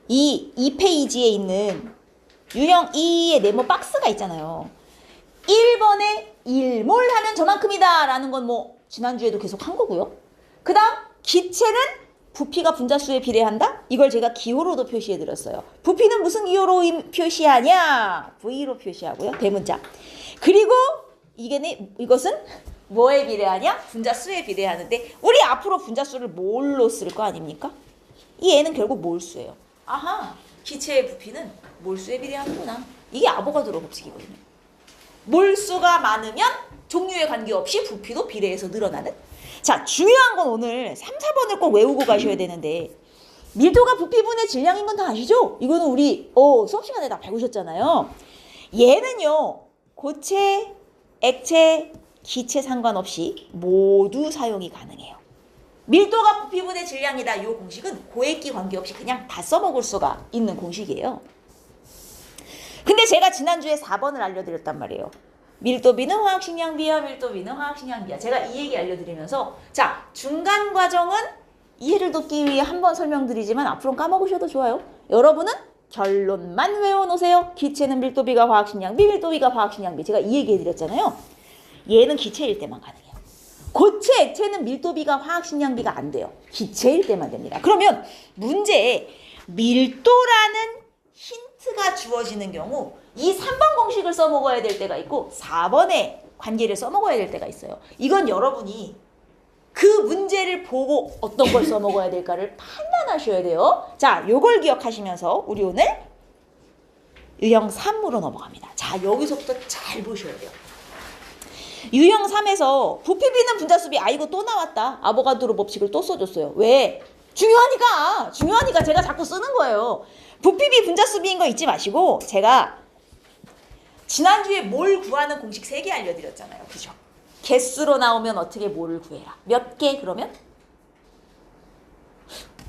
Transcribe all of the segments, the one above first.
이 페이지에 있는 유형 2의 네모 박스가 있잖아요. 1번에 1몰 하면 저만큼이다 라는 건 뭐 지난주에도 계속 한 거고요. 그 다음 기체는 부피가 분자수에 비례한다? 이걸 제가 기호로도 표시해 드렸어요. 부피는 무슨 기호로 표시하냐? V로 표시하고요. 대문자. 그리고 이것은 뭐에 비례하냐? 분자수에 비례하는데 우리 앞으로 분자수를 뭘로 쓸 거 아닙니까? 이 애는 결국 몰수예요. 아하, 기체의 부피는 몰수에 비례하는구나. 이게 아보가드로 법칙이거든요. 몰수가 많으면 종류에 관계없이 부피도 비례해서 늘어나는. 자, 중요한 건 오늘 3, 4번을 꼭 외우고 가셔야 되는데 밀도가 부피분의 질량인 건 다 아시죠? 이거는 우리 수업 시간에 다 배우셨잖아요. 얘는요, 고체, 액체, 기체 상관없이 모두 사용이 가능해요. 밀도가 부피분의 질량이다. 이 공식은 고액기 관계없이 그냥 다 써먹을 수가 있는 공식이에요. 근데 제가 지난주에 4번을 알려드렸단 말이에요. 밀도비는 화학식량비야, 밀도비는 화학식량비야. 제가 이 얘기 알려드리면서 자, 중간 과정은 이해를 돕기 위해 한번 설명드리지만 앞으로는 까먹으셔도 좋아요. 여러분은 결론만 외워놓으세요. 기체는 밀도비가 화학식량비, 밀도비가 화학식량비. 제가 이 얘기 해드렸잖아요. 얘는 기체일 때만 가능해요. 고체, 액체는 밀도비가 화학식량비가 안 돼요. 기체일 때만 됩니다. 그러면 문제에 밀도라는 힌트가 주어지는 경우 이 3번 공식을 써먹어야 될 때가 있고 4번의 관계를 써먹어야 될 때가 있어요. 이건 여러분이 그 문제를 보고 어떤 걸 써먹어야 될까를 판단하셔야 돼요. 자, 요걸 기억하시면서 우리 오늘 유형 3으로 넘어갑니다. 자, 여기서부터 잘 보셔야 돼요. 유형 3에서 부피비는 분자수비. 이거 또 나왔다. 아보가드로 법칙을 또 써줬어요. 왜? 중요하니까 제가 자꾸 쓰는 거예요. 부피비 분자수비인 거 잊지 마시고 제가 지난주에 몰 구하는 공식 3개 알려드렸잖아요. 그죠? 개수로 나오면 어떻게 몰을 구해라. 몇 개 그러면?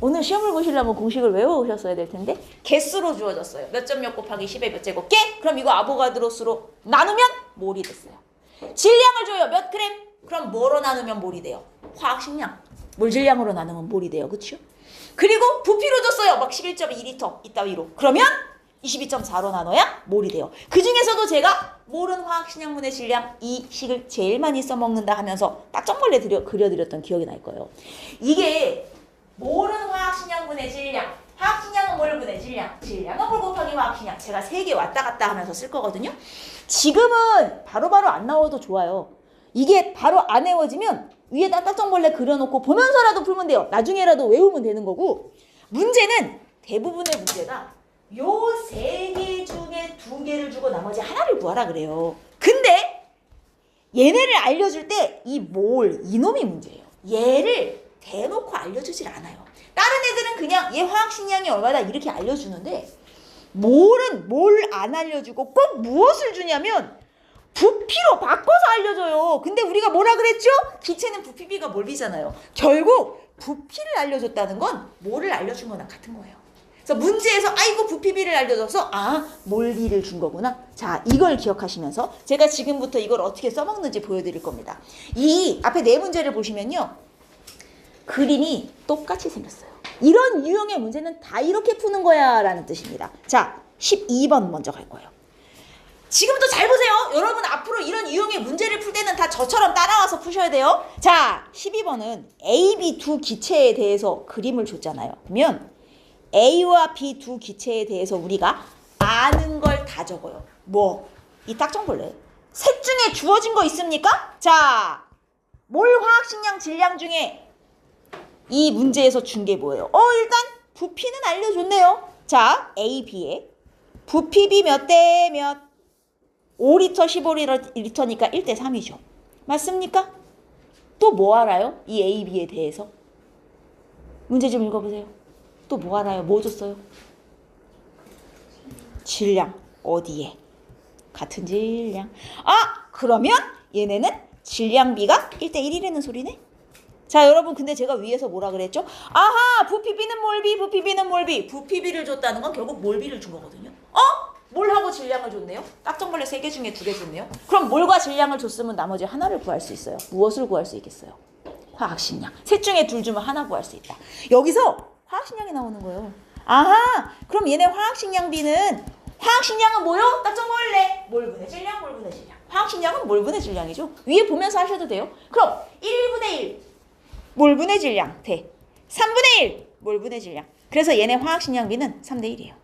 오늘 시험을 보시려면 공식을 외워오셨어야 될 텐데 개수로 주어졌어요. 몇 점 몇 곱하기 10의 몇 제곱 개? 그럼 이거 아보가드로 수로 나누면 몰이 됐어요. 질량을 줘요. 몇 그램? 그럼 뭐로 나누면 몰이 돼요? 화학식량. 몰 질량으로 나누면 몰이 돼요. 그렇죠? 그리고 부피로 줬어요. 막 11.2리터 이따위로. 그러면 22.4로 나눠야 몰이 돼요. 그 중에서도 제가 몰은 화학식량분의 질량 이 식을 제일 많이 써먹는다 하면서 딱정벌레 그려드렸던 기억이 날 거예요. 이게 몰은 화학식량분의 질량, 화학식량은 몰분의 질량, 질량은 몰 곱하기 화학식량. 제가 3개 왔다 갔다 하면서 쓸 거거든요. 지금은 바로바로 안 나와도 좋아요. 이게 바로 안 외워지면 위에다 딱정벌레 그려놓고 보면서라도 풀면 돼요. 나중에라도 외우면 되는 거고, 문제는 대부분의 문제가 요 3개 중에 2개를 주고 나머지 하나를 구하라 그래요. 근데 얘네를 알려줄 때 이 몰, 이놈이 문제예요. 얘를 대놓고 알려주질 않아요. 다른 애들은 그냥 얘 화학식량이 얼마다 이렇게 알려주는데 몰은 뭘 안 알려주고 꼭 무엇을 주냐면 부피로 바꿔서 알려줘요. 근데 우리가 뭐라 그랬죠? 기체는 부피비가 몰비잖아요. 결국 부피를 알려줬다는 건 몰을 알려준 거나 같은 거예요. 그래서 문제에서 이거 부피비를 알려줘서 몰비를 준 거구나. 자, 이걸 기억하시면서 제가 지금부터 이걸 어떻게 써먹는지 보여드릴 겁니다. 이 앞에 4문제를 보시면요. 그림이 똑같이 생겼어요. 이런 유형의 문제는 다 이렇게 푸는 거야 라는 뜻입니다. 자, 12번 먼저 갈 거예요. 지금부터 잘 보세요. 여러분 앞으로 이런 유형의 문제를 풀 때는 다 저처럼 따라와서 푸셔야 돼요. 자, 12번은 A, B 두 기체에 대해서 그림을 줬잖아요. 그러면 A와 B 두 기체에 대해서 우리가 아는 걸 다 적어요. 뭐? 이 딱정벌레. 셋 중에 주어진 거 있습니까? 자, 몰 화학식량 질량 중에 이 문제에서 준 게 뭐예요? 일단 부피는 알려줬네요. 자, A, B에 부피비 몇 대 몇? 5리터, 15리터니까 1대 3이죠. 맞습니까? 또 뭐 알아요? 이 A, B에 대해서. 문제 좀 읽어보세요. 또 뭐 알아요? 뭐 줬어요? 질량. 어디에? 같은 질량. 그러면 얘네는 질량비가 1대 1이라는 소리네? 자, 여러분 근데 제가 위에서 뭐라 그랬죠? 부피비는 몰비, 부피비는 몰비. 부피비를 줬다는 건 결국 몰비를 준 거거든요. 몰하고 질량을 줬네요. 딱정벌레 3개 중에 2개 줬네요. 그럼 몰과 질량을 줬으면 나머지 하나를 구할 수 있어요. 무엇을 구할 수 있겠어요? 화학식량. 셋 중에 2 주면 하나 구할 수 있다. 여기서 화학식량이 나오는 거예요. 아하, 그럼 얘네 화학식량비는 화학식량은 뭐요? 딱 정벌래. 몰분의 질량, 몰분의 질량. 화학식량은 몰분의 질량이죠. 위에 보면서 하셔도 돼요. 그럼 1분의 1 몰분의 질량 대 3분의 1 몰분의 질량. 그래서 얘네 화학식량비는 3대 1이에요.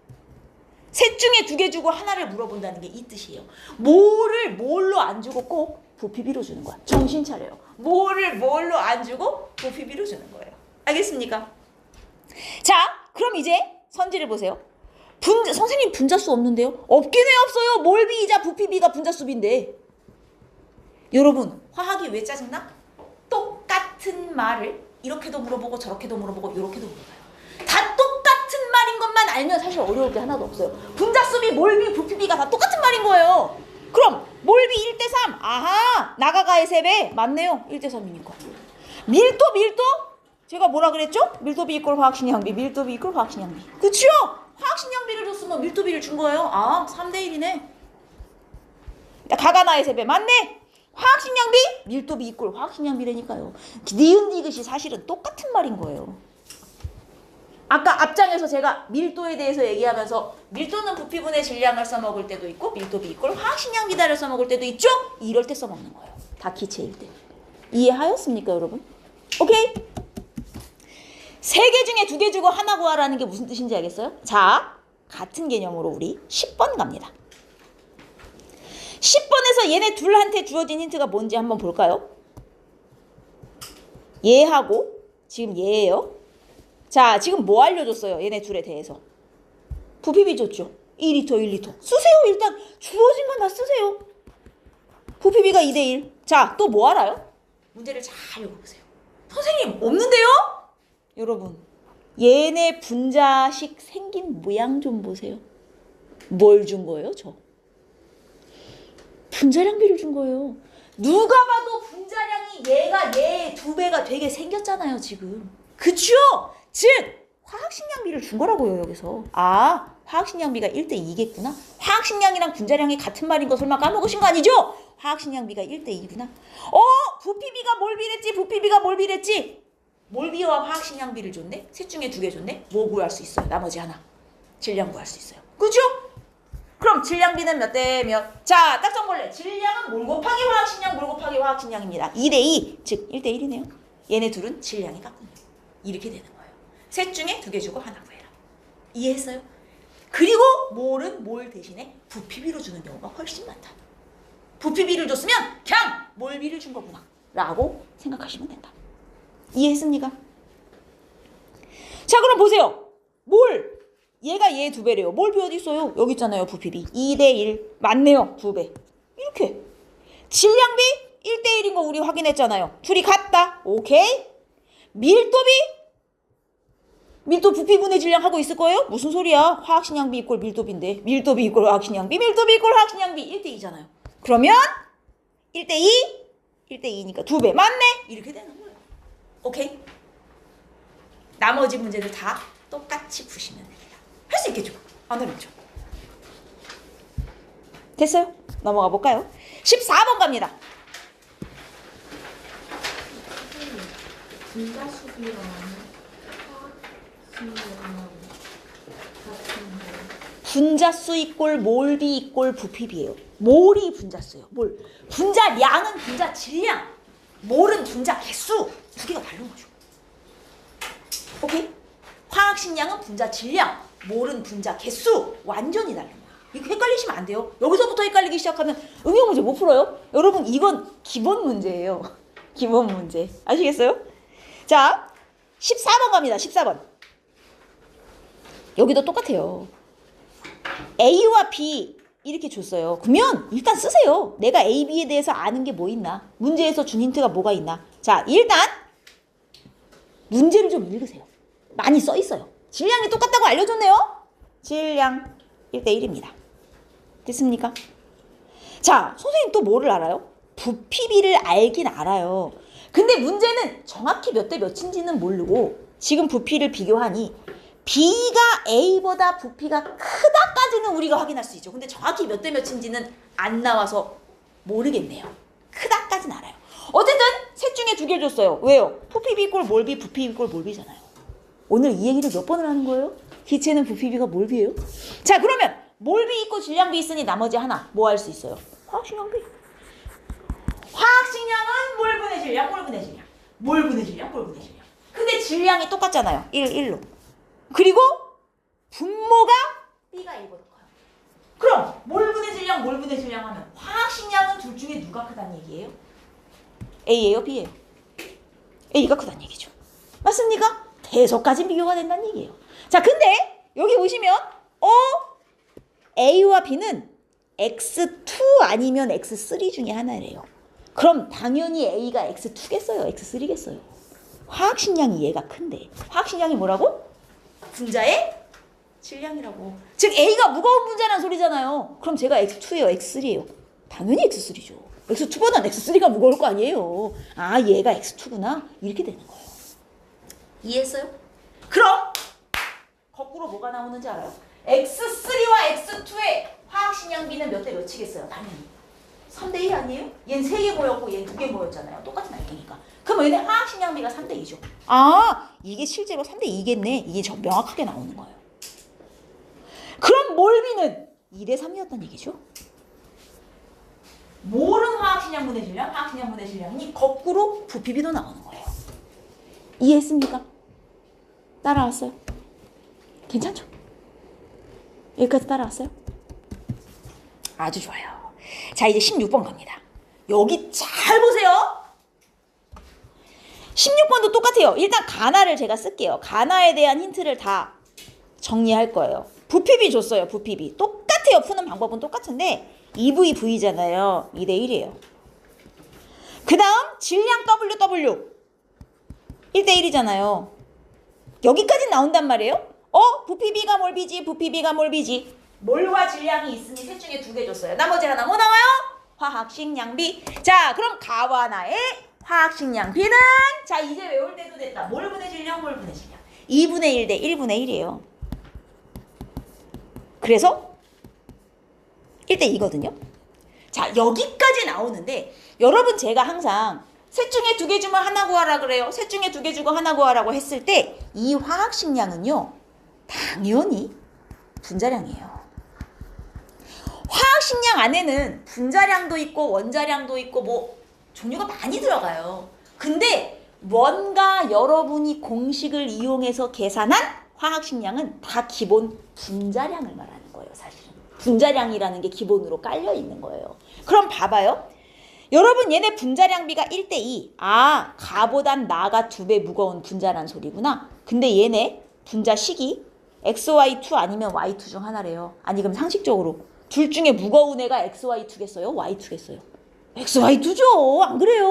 셋 중에 2개 주고 하나를 물어본다는 게 이 뜻이에요. 뭐를 뭘로 안 주고 꼭 부피비로 주는 거야. 정신 차려요. 뭐를 뭘로 안 주고 부피비로 주는 거예요. 알겠습니까? 자, 그럼 이제 선지를 보세요. 선생님 분자수 없는데요? 없긴 왜 없어요. 몰비이자 부피비가 분자수비인데. 여러분 화학이 왜 짜증나? 똑같은 말을 이렇게도 물어보고 저렇게도 물어보고 이렇게도 물어봐요. 다 똑같은 말인 것만 알면 사실 어려울 게 하나도 없어요. 분자수비, 몰비, 부피비가 다 똑같은 말인 거예요. 그럼 몰비 1대3. 아하, 나가가의 3배. 맞네요. 1대3이니까. 밀도. 제가 뭐라 그랬죠? 밀도비 이꼴 화학식량비. 밀도비 이꼴 화학식량비. 그쵸? 화학식량비를 줬으면 밀도비를 준 거예요. 아, 3대1이네. 가가나의 3배. 맞네. 화학식량비, 밀도비 이꼴 화학식량비라니까요. 니은 디귿이 사실은 똑같은 말인 거예요. 아까 앞장에서 제가 밀도에 대해서 얘기하면서 밀도는 부피분의 질량을 써먹을 때도 있고 밀도비 이꼴 화학식량비다를 써먹을 때도 있죠? 이럴 때 써먹는 거예요. 다 기체일 때. 이해하였습니까, 여러분? 오케이? 3개 중에 2개 주고 하나 구하라는 게 무슨 뜻인지 알겠어요? 자, 같은 개념으로 우리 10번 갑니다. 10번에서 얘네 둘한테 주어진 힌트가 뭔지 한번 볼까요? 얘하고 지금 얘예요. 자, 지금 뭐 알려줬어요? 얘네 둘에 대해서. 부피비 줬죠. 2리터, 1리터. 쓰세요. 일단 주어진 건 다 쓰세요. 부피비가 2대1. 자, 또 뭐 알아요? 문제를 잘 읽어보세요. 선생님, 없는데요? 여러분, 얘네 분자식 생긴 모양 좀 보세요. 뭘 준 거예요, 저? 분자량비를 준 거예요. 누가 봐도 분자량이 얘가 얘의 2배가 되게 생겼잖아요, 지금. 그쵸? 즉, 화학식량비를 준 거라고요, 여기서. 아, 화학식량비가 1대2겠구나. 화학식량이랑 분자량이 같은 말인 거 설마 까먹으신 거 아니죠? 화학식량비가 1대2구나. 부피비가 몰비랬지, 부피비가 몰비랬지. 몰비와 화학식량비를 줬네? 셋 중에 2개 줬네? 뭐 구할 수 있어요? 나머지 하나. 질량 구할 수 있어요. 그죠? 그럼 질량비는 몇 대 몇? 자, 딱 정벌래. 질량은 몰 곱하기 화학식량, 몰 곱하기 화학식량입니다. 2대2, 즉 1대1이네요. 얘네 둘은 질량이 같군요. 이렇게 되는 거예요. 셋 중에 2개 주고 하나 구해라. 이해했어요? 그리고 몰은 몰 대신에 부피비로 주는 경우가 훨씬 많다. 부피비를 줬으면 그냥 몰비를 준 거구나 라고 생각하시면 된다. 이해했습니까? 자, 그럼 보세요. 몰. 얘가 얘의 2배래요. 몰비 어디 있어요? 여기 있잖아요. 부피비. 2대1. 맞네요. 2배. 이렇게. 질량비 1대1인 거 우리 확인했잖아요. 둘이 같다. 오케이. 밀도비. 밀도 부피분의 질량 하고 있을 거예요? 무슨 소리야? 화학식량비 이꼴 밀도비인데. 밀도비 이꼴 화학식량비. 밀도비 이꼴 화학식량비 1대2잖아요. 그러면 1대2. 1대2니까 2배. 맞네. 이렇게 되는 거예요. 오케이? 나머지 문제들 다 똑같이 푸시면 됩니다. 할 수 있겠죠? 안 어렵죠? 됐어요? 넘어가 볼까요? 14번 갑니다. 분자수비랑 화학식량 분자수 이꼴 몰비 이꼴 부피비예요. 몰이 분자수예요. 몰. 분자량은 분자 질량. 몰은 분자 개수. 2개가 다른 거죠. 오케이? 화학식량은 분자 질량. 몰은 분자 개수. 완전히 다른 거야. 이거 헷갈리시면 안 돼요. 여기서부터 헷갈리기 시작하면 응용 문제 못 풀어요. 여러분, 이건 기본 문제예요. 기본 문제. 아시겠어요? 자, 14번 갑니다. 14번. 여기도 똑같아요. A와 B 이렇게 줬어요. 그러면 일단 쓰세요. 내가 A, B에 대해서 아는 게 뭐 있나? 문제에서 준 힌트가 뭐가 있나? 자, 일단 문제를 좀 읽으세요. 많이 써 있어요. 질량이 똑같다고 알려줬네요. 질량 1대1입니다. 됐습니까? 자, 선생님 또 뭐를 알아요? 부피비를 알긴 알아요. 근데 문제는 정확히 몇 대 몇인지는 모르고 지금 부피를 비교하니 B가 A보다 부피가 크다까지는 우리가 확인할 수 있죠. 근데 정확히 몇 대 몇인지는 안 나와서 모르겠네요. 크다까지는 알아요. 어쨌든 셋 중에 2개 줬어요. 왜요? 부피비 이꼴 몰비, 부피 이꼴 몰비잖아요. 오늘 이 얘기를 몇 번을 하는 거예요? 기체는 부피비가 몰비예요? 자, 그러면 몰비 있고 질량비 있으니 나머지 하나 뭐 할 수 있어요? 화학식량비. 화학식량은 몰분의 질량, 몰분의 질량. 몰분의 질량, 몰분의 질량. 근데 질량이 똑같잖아요. 1, 1로. 그리고 분모가 B가 1보다 커요. 그럼 몰분의 질량, 몰분의 질량 하면 화학식량은 둘 중에 누가 크다는 얘기예요? A예요, B예요? A가 크다는 얘기죠. 맞습니까? 대소까지 비교가 된다는 얘기예요. 자, 근데 여기 보시면 A와 B는 X2 아니면 X3 중에 하나래요. 그럼 당연히 A가 X2겠어요? X3겠어요? 화학식량이 얘가 큰데. 화학식량이 뭐라고? 분자의 질량이라고. 즉 A가 무거운 분자란 소리잖아요. 그럼 제가 X2예요? X3예요? 당연히 X3죠. X2보단 X3가 무거울 거 아니에요. 아, 얘가 X2구나. 이렇게 되는 거예요. 이해했어요? 그럼 거꾸로 뭐가 나오는지 알아요? X3와 X2의 화학식량비는 몇 대 몇이겠어요? 당연히 3대 1 아니에요? 얘는 3개 모였고 얘는 2개 모였잖아요. 똑같은 날개니까. 그럼 얘네 화학식량비가 3대 2죠. 아, 이게 실제로 3대 2겠네. 이게 저 명확하게 나오는 거예요. 그럼 몰비는 2대 3이었단 얘기죠. 몰은 화학식량분의 질량, 화학식량분의 질량이니 거꾸로 부피비도 나오는 거예요. 이해했습니까? 따라왔어요? 괜찮죠? 여기까지 따라왔어요? 아주 좋아요. 자, 이제 16번 갑니다. 여기 잘 보세요. 16번도 똑같아요. 일단 가나를 제가 쓸게요. 가나에 대한 힌트를 다 정리할 거예요. 부피비 줬어요. 부피비. 똑같아요. 푸는 방법은 똑같은데 2V, V잖아요. 2대 1이에요. 그 다음 질량 WW 1대 1이잖아요. 여기까지 나온단 말이에요. 부피비가 몰비지, 부피비가 몰비지. 몰과 질량이 있으니 셋 중에 2개 줬어요. 나머지 하나 뭐 나와요? 화학식량비. 자, 그럼 가와 나의 화학식량비는 자, 이제 외울 때도 됐다. 몰분의 질량, 몰분의 질량. 2분의 1 대 1분의 1이에요. 그래서 1대 2거든요. 자, 여기까지 나오는데 여러분 제가 항상 셋 중에 2개 주면 하나 구하라 그래요. 셋 중에 2개 주고 하나 구하라고 했을 때 이 화학식량은요. 당연히 분자량이에요. 화학식량 안에는 분자량도 있고 원자량도 있고 뭐 종류가 많이 들어가요. 근데 뭔가 여러분이 공식을 이용해서 계산한 화학식량은 다 기본 분자량을 말하는 거예요. 사실은 분자량이라는 게 기본으로 깔려 있는 거예요. 그럼 봐봐요. 여러분 얘네 분자량비가 1대 2. 아, 가보단 나가 2배 무거운 분자란 소리구나. 근데 얘네 분자식이 XY2 아니면 Y2 중 하나래요. 아니 그럼 상식적으로 둘 중에 무거운 애가 XY2겠어요? Y2겠어요? XY2죠. 안 그래요?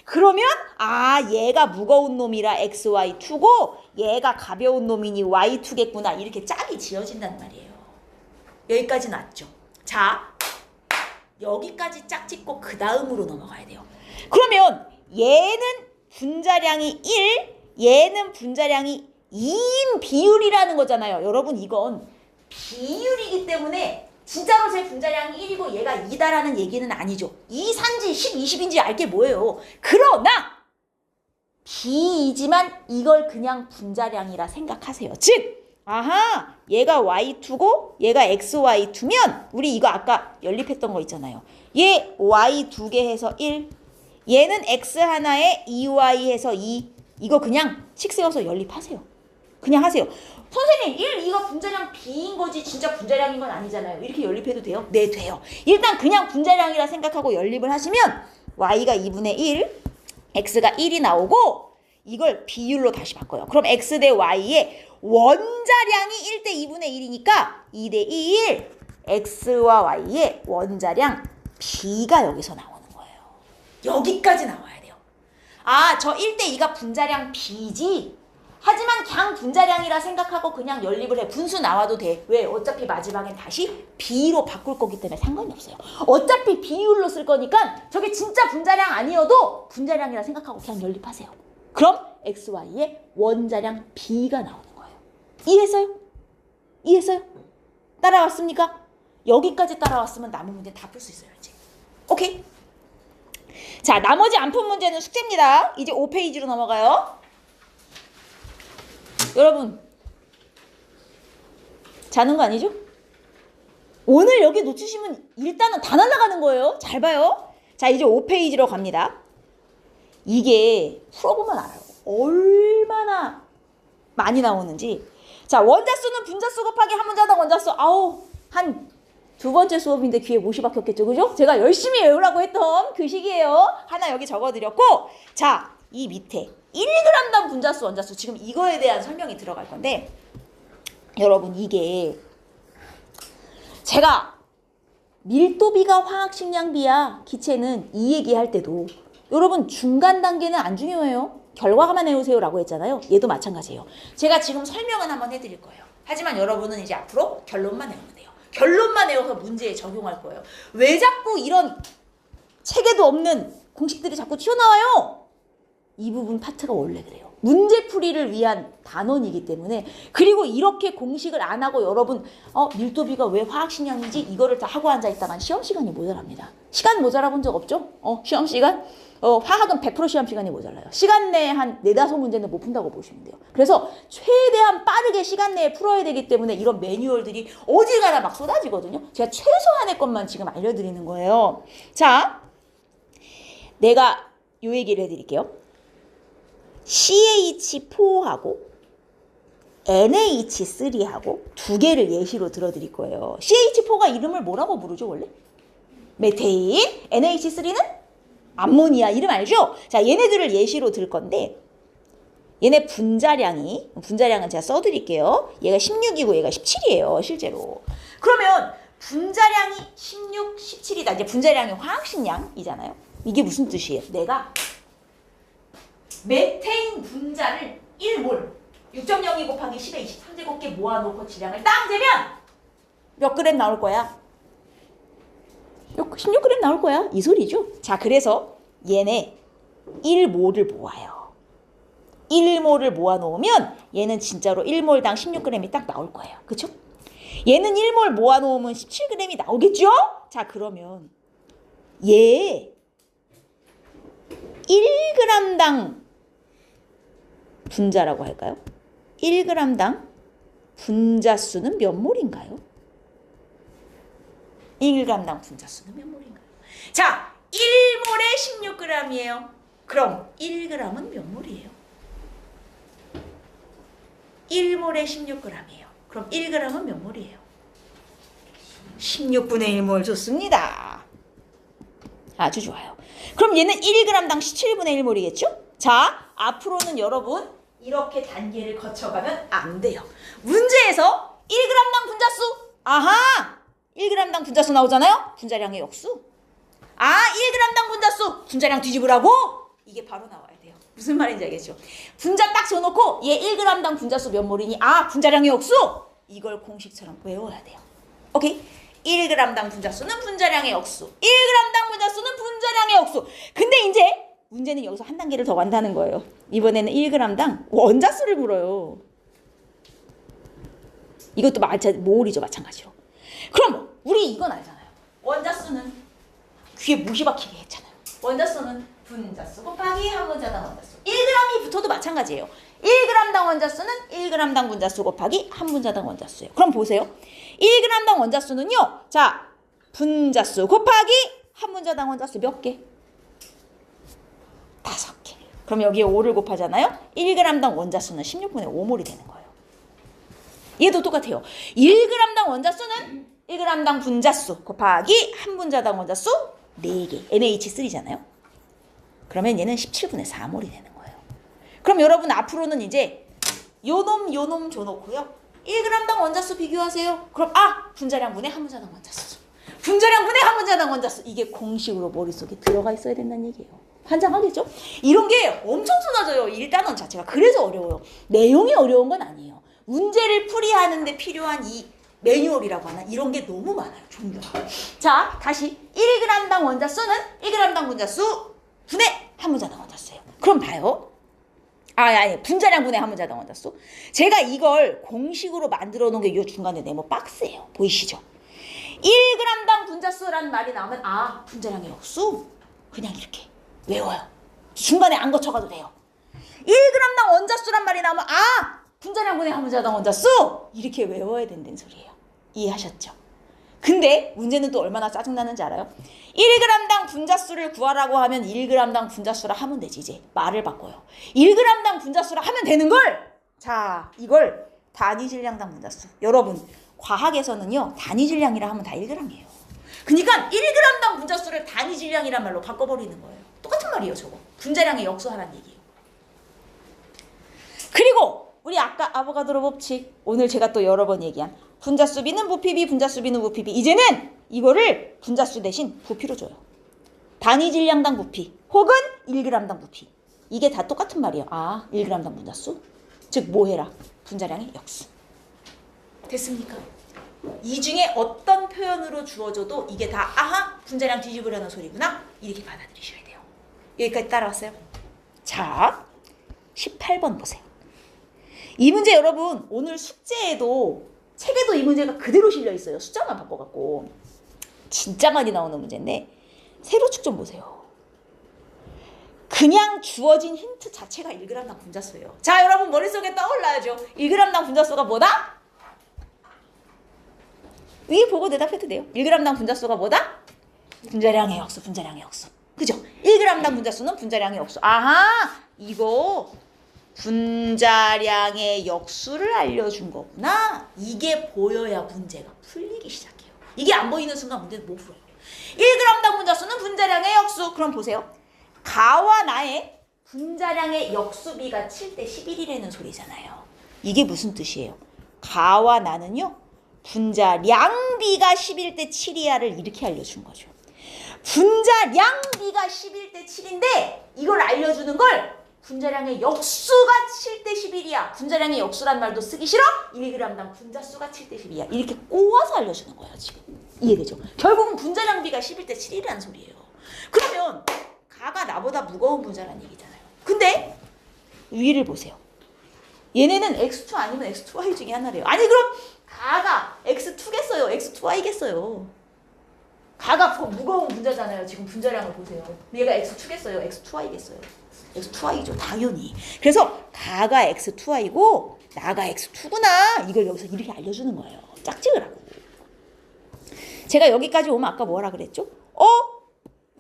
그러면 아, 얘가 무거운 놈이라 XY2고 얘가 가벼운 놈이니 Y2겠구나. 이렇게 짝이 지어진단 말이에요. 여기까지 났죠. 자, 여기까지 짝 짓고 그 다음으로 넘어가야 돼요. 그러면 얘는 분자량이 1, 얘는 분자량이 2인 비율이라는 거잖아요. 여러분 이건 비율이기 때문에 진짜로 제 분자량이 1이고 얘가 2다라는 얘기는 아니죠. 2 산지 10, 20인지 알게 뭐예요. 그러나 B이지만 이걸 그냥 분자량이라 생각하세요. 즉 아하, 얘가 Y2고 얘가 XY2면 우리 이거 아까 연립했던 거 있잖아요. 얘 Y 2개 해서 1, 얘는 X 하나에 2Y 해서 2. 이거 그냥 식 세워서 연립하세요. 그냥 하세요. 선생님 1, 2가 분자량 B인 거지 진짜 분자량인 건 아니잖아요. 이렇게 연립해도 돼요? 네, 돼요. 일단 그냥 분자량이라 생각하고 연립을 하시면 Y가 2분의 1, X가 1이 나오고 이걸 비율로 다시 바꿔요. 그럼 X 대 Y의 원자량이 1대 2분의 1이니까 2대 2, 1. X와 Y의 원자량 B가 여기서 나오는 거예요. 여기까지 나와야 돼요. 아, 저 1대 2가 분자량 B지. 하지만 그냥 분자량이라 생각하고 그냥 연립을 해. 분수 나와도 돼. 왜? 어차피 마지막엔 다시 B로 바꿀 거기 때문에 상관이 없어요. 어차피 비율로 쓸 거니까 저게 진짜 분자량 아니어도 분자량이라 생각하고 그냥 연립하세요. 그럼 XY의 원자량 B가 나오는 거예요. 이해했어요? 이해했어요? 따라왔습니까? 여기까지 따라왔으면 남은 문제 다 풀 수 있어요. 이제. 오케이? 자, 나머지 안 푼 문제는 숙제입니다. 이제 5페이지로 넘어가요. 여러분 자는 거 아니죠? 오늘 여기 놓치시면 일단은 다 날아가는 거예요. 잘 봐요. 자, 이제 5페이지로 갑니다. 이게 풀어보면 알아요. 얼마나 많이 나오는지. 자, 원자수는 분자수 곱하기 한 문자당 원자수. 아우, 한 두 번째 수업인데 귀에 못이 박혔겠죠. 그죠? 제가 열심히 외우라고 했던 그 시기예요. 하나 여기 적어드렸고, 자, 이 밑에 1g당 분자수 원자수. 지금 이거에 대한 설명이 들어갈 건데, 여러분 이게 제가 밀도비가 화학식량비야 기체는 이 얘기할 때도 여러분 중간 단계는 안 중요해요. 결과만 외우세요 라고 했잖아요. 얘도 마찬가지예요. 제가 지금 설명은 한번 해드릴 거예요. 하지만 여러분은 이제 앞으로 결론만 외우면 돼요. 결론만 외워서 문제에 적용할 거예요. 왜 자꾸 이런 책에도 없는 공식들이 자꾸 튀어나와요? 이 부분 파트가 원래 그래요. 문제풀이를 위한 단원이기 때문에. 그리고 이렇게 공식을 안 하고 여러분 밀도비가 왜 화학식량이지? 이거를 다 하고 앉아있다간 시험시간이 모자랍니다. 시간 모자라 본 적 없죠? 시험시간? 화학은 100% 시험시간이 모자라요. 시간 내에 한 4-5문제는 못 푼다고 보시면 돼요. 그래서 최대한 빠르게 시간 내에 풀어야 되기 때문에 이런 매뉴얼들이 어디 가나 막 쏟아지거든요. 제가 최소한의 것만 지금 알려드리는 거예요. 자, 내가 요 얘기를 해드릴게요. CH4하고 NH3하고 두 개를 예시로 들어드릴 거예요. CH4가 이름을 뭐라고 부르죠 원래? 메테인. NH3는 암모니아. 이름 알죠? 자, 얘네들을 예시로 들 건데 얘네 분자량은 제가 써드릴게요. 얘가 16이고 얘가 17이에요 실제로. 그러면 분자량이 16, 17이다. 이제 분자량이 화학식량이잖아요. 이게 무슨 뜻이에요? 내가 메테인 분자를 1몰 6.02 곱하기 10의 23제곱개 모아놓고 질량을 딱 재면 몇 그램 나올 거야? 16g 나올 거야. 이 소리죠. 자, 그래서 얘네 1몰을 모아요. 1몰을 모아놓으면 얘는 진짜로 1몰당 16g이 딱 나올 거예요. 그쵸? 얘는 1몰 모아놓으면 17g이 나오겠죠? 자, 그러면 얘 1g당 분자라고 할까요? 1g당 분자수는 몇 몰인가요? 1g당 분자수는 몇 몰인가요? 자, 1몰에 16g이에요. 그럼 1g은 몇 몰이에요? 1몰에 16g이에요. 그럼 1g은 몇 몰이에요? 16분의 1몰. 좋습니다. 아주 좋아요. 그럼 얘는 1g당 17분의 1몰이겠죠? 자, 앞으로는 여러분 이렇게 단계를 거쳐가면 안 돼요. 문제에서 1g당 분자수. 아하! 1g당 분자수 나오잖아요? 분자량의 역수. 1g당 분자수. 분자량 뒤집으라고? 이게 바로 나와야 돼요. 무슨 말인지 알겠죠? 분자 딱 줘놓고 얘 1g당 분자수 몇 몰이니? 분자량의 역수. 이걸 공식처럼 외워야 돼요. 오케이? 1g당 분자수는 분자량의 역수. 1g당 분자수는 분자량의 역수. 근데 이제 문제는 여기서 한 단계를 더 간다는 거예요. 이번에는 1g당 원자수를 물어요. 이것도 몰이죠, 마찬가지로. 그럼 우리 이건 알잖아요. 원자수는 귀에 못이 박히게 했잖아요. 원자수는 분자수 곱하기 한 분자당 원자수. 1g이 붙어도 마찬가지예요. 1g당 원자수는 1g당 분자수 곱하기 한 분자당 원자수예요. 그럼 보세요. 1g당 원자수는요. 자, 분자수 곱하기 한 분자당 원자수 몇 개? 5개. 그럼 여기에 5를 곱하잖아요. 1g당 원자수는 16분의 5몰이 되는 거예요. 얘도 똑같아요. 1g당 원자수는 1g당 분자수 곱하기 한 분자당 원자수 4개. NH3잖아요. 그러면 얘는 17분의 4몰이 되는 거예요. 그럼 여러분 앞으로는 이제 요놈 줘놓고요. 1g당 원자수 비교하세요. 그럼 분자량 분의 한 분자당 원자수. 분자량 분의 한 분자당 원자수. 이게 공식으로 머릿속에 들어가 있어야 된다는 얘기예요. 환장하겠죠? 이런 게 엄청 쏟아져요. 1단원 자체가. 그래서 어려워요. 내용이 어려운 건 아니에요. 문제를 풀이하는데 필요한 이 매뉴얼이라고 하나 이런 게 너무 많아요. 종류가. 자, 다시 1g당 원자수는 1g당 분자수 분의 한 분자당 원자수예요. 그럼 봐요. 아니, 분자량 분의 한 분자당 원자수. 제가 이걸 공식으로 만들어 놓은 게 이 중간에 네모 박스예요. 보이시죠? 1g당 분자수라는 말이 나오면 분자량의 역수? 그냥 이렇게 외워요. 중간에 안 거쳐가도 돼요. 1g당 원자수란 말이 나오면 분자량분의 함유자당 원자수 이렇게 외워야 된다는 소리예요. 이해하셨죠? 근데 문제는 또 얼마나 짜증나는지 알아요? 1g당 분자수를 구하라고 하면 1g당 분자수라 하면 되지. 이제 말을 바꿔요. 1g당 분자수라 하면 되는 걸! 자, 이걸 단위 질량당 분자수. 여러분, 과학에서는요, 단위 질량이라 하면 다 1g이에요. 그러니까 1g당 분자수를 단위 질량이란 말로 바꿔버리는 거예요. 똑같은 말이에요, 저거. 분자량의 역수하라는 얘기예요. 그리고 우리 아까 아보가드로 법칙, 오늘 제가 또 여러 번 얘기한 분자수 B는 부피 B, 분자수 B는 부피 B. 이제는 이거를 분자수 대신 부피로 줘요. 단위 질량당 부피 혹은 1g당 부피. 이게 다 똑같은 말이에요. 아, 1g당 분자수? 즉 뭐 해라? 분자량의 역수. 됐습니까? 이 중에 어떤 표현으로 주어져도 이게 다 아하, 분자량 뒤집으려는 소리구나. 이렇게 받아들이셔야 돼요. 여기까지 따라왔어요? 자, 18번 보세요. 이 문제 여러분 오늘 숙제에도 책에도 이 문제가 그대로 실려 있어요. 숫자만 바꿔갖고. 진짜 많이 나오는 문제인데 세로축 좀 보세요. 그냥 주어진 힌트 자체가 1g당 분자수예요. 자, 여러분 머릿속에 떠올라야죠. 1g당 분자수가 뭐다? 위에 보고 대답해도 돼요. 1g당 분자수가 뭐다? 분자량의 역수, 분자량의 역수. 그죠? 1g당 분자수는 분자량의 역수. 아하! 이거 분자량의 역수를 알려준 거구나. 이게 보여야 문제가 풀리기 시작해요. 이게 안 보이는 순간 문제는 못 풀어요. 1g당 분자수는 분자량의 역수. 그럼 보세요. 가와 나의 분자량의 역수비가 7대 11이라는 소리잖아요. 이게 무슨 뜻이에요? 가와 나는요. 분자량비가 11대 7이야를 이렇게 알려준 거죠. 분자량비가 11대 7인데 이걸 알려주는 걸 분자량의 역수가 7대 11이야. 분자량의 역수란 말도 쓰기 싫어? 1g당 분자수가 7대 10이야. 이렇게 꼬아서 알려주는 거야 지금. 이해되죠? 결국은 분자량비가 11대 7이라는 소리예요. 그러면 가가 나보다 무거운 분자라는 얘기잖아요. 근데 위를 보세요. 얘네는 x2 아니면 x2y 중에 하나래요. 아니 그럼 가가 x2겠어요? x2y겠어요? 가가 더 무거운 분자잖아요. 지금 분자량을 보세요. 얘가 x2겠어요? x2y겠어요? x2y죠. 당연히. 그래서 가가 x2y고 나가 x2구나. 이걸 여기서 이렇게 알려주는 거예요. 짝짓을 하고. 제가 여기까지 오면 아까 뭐라 그랬죠?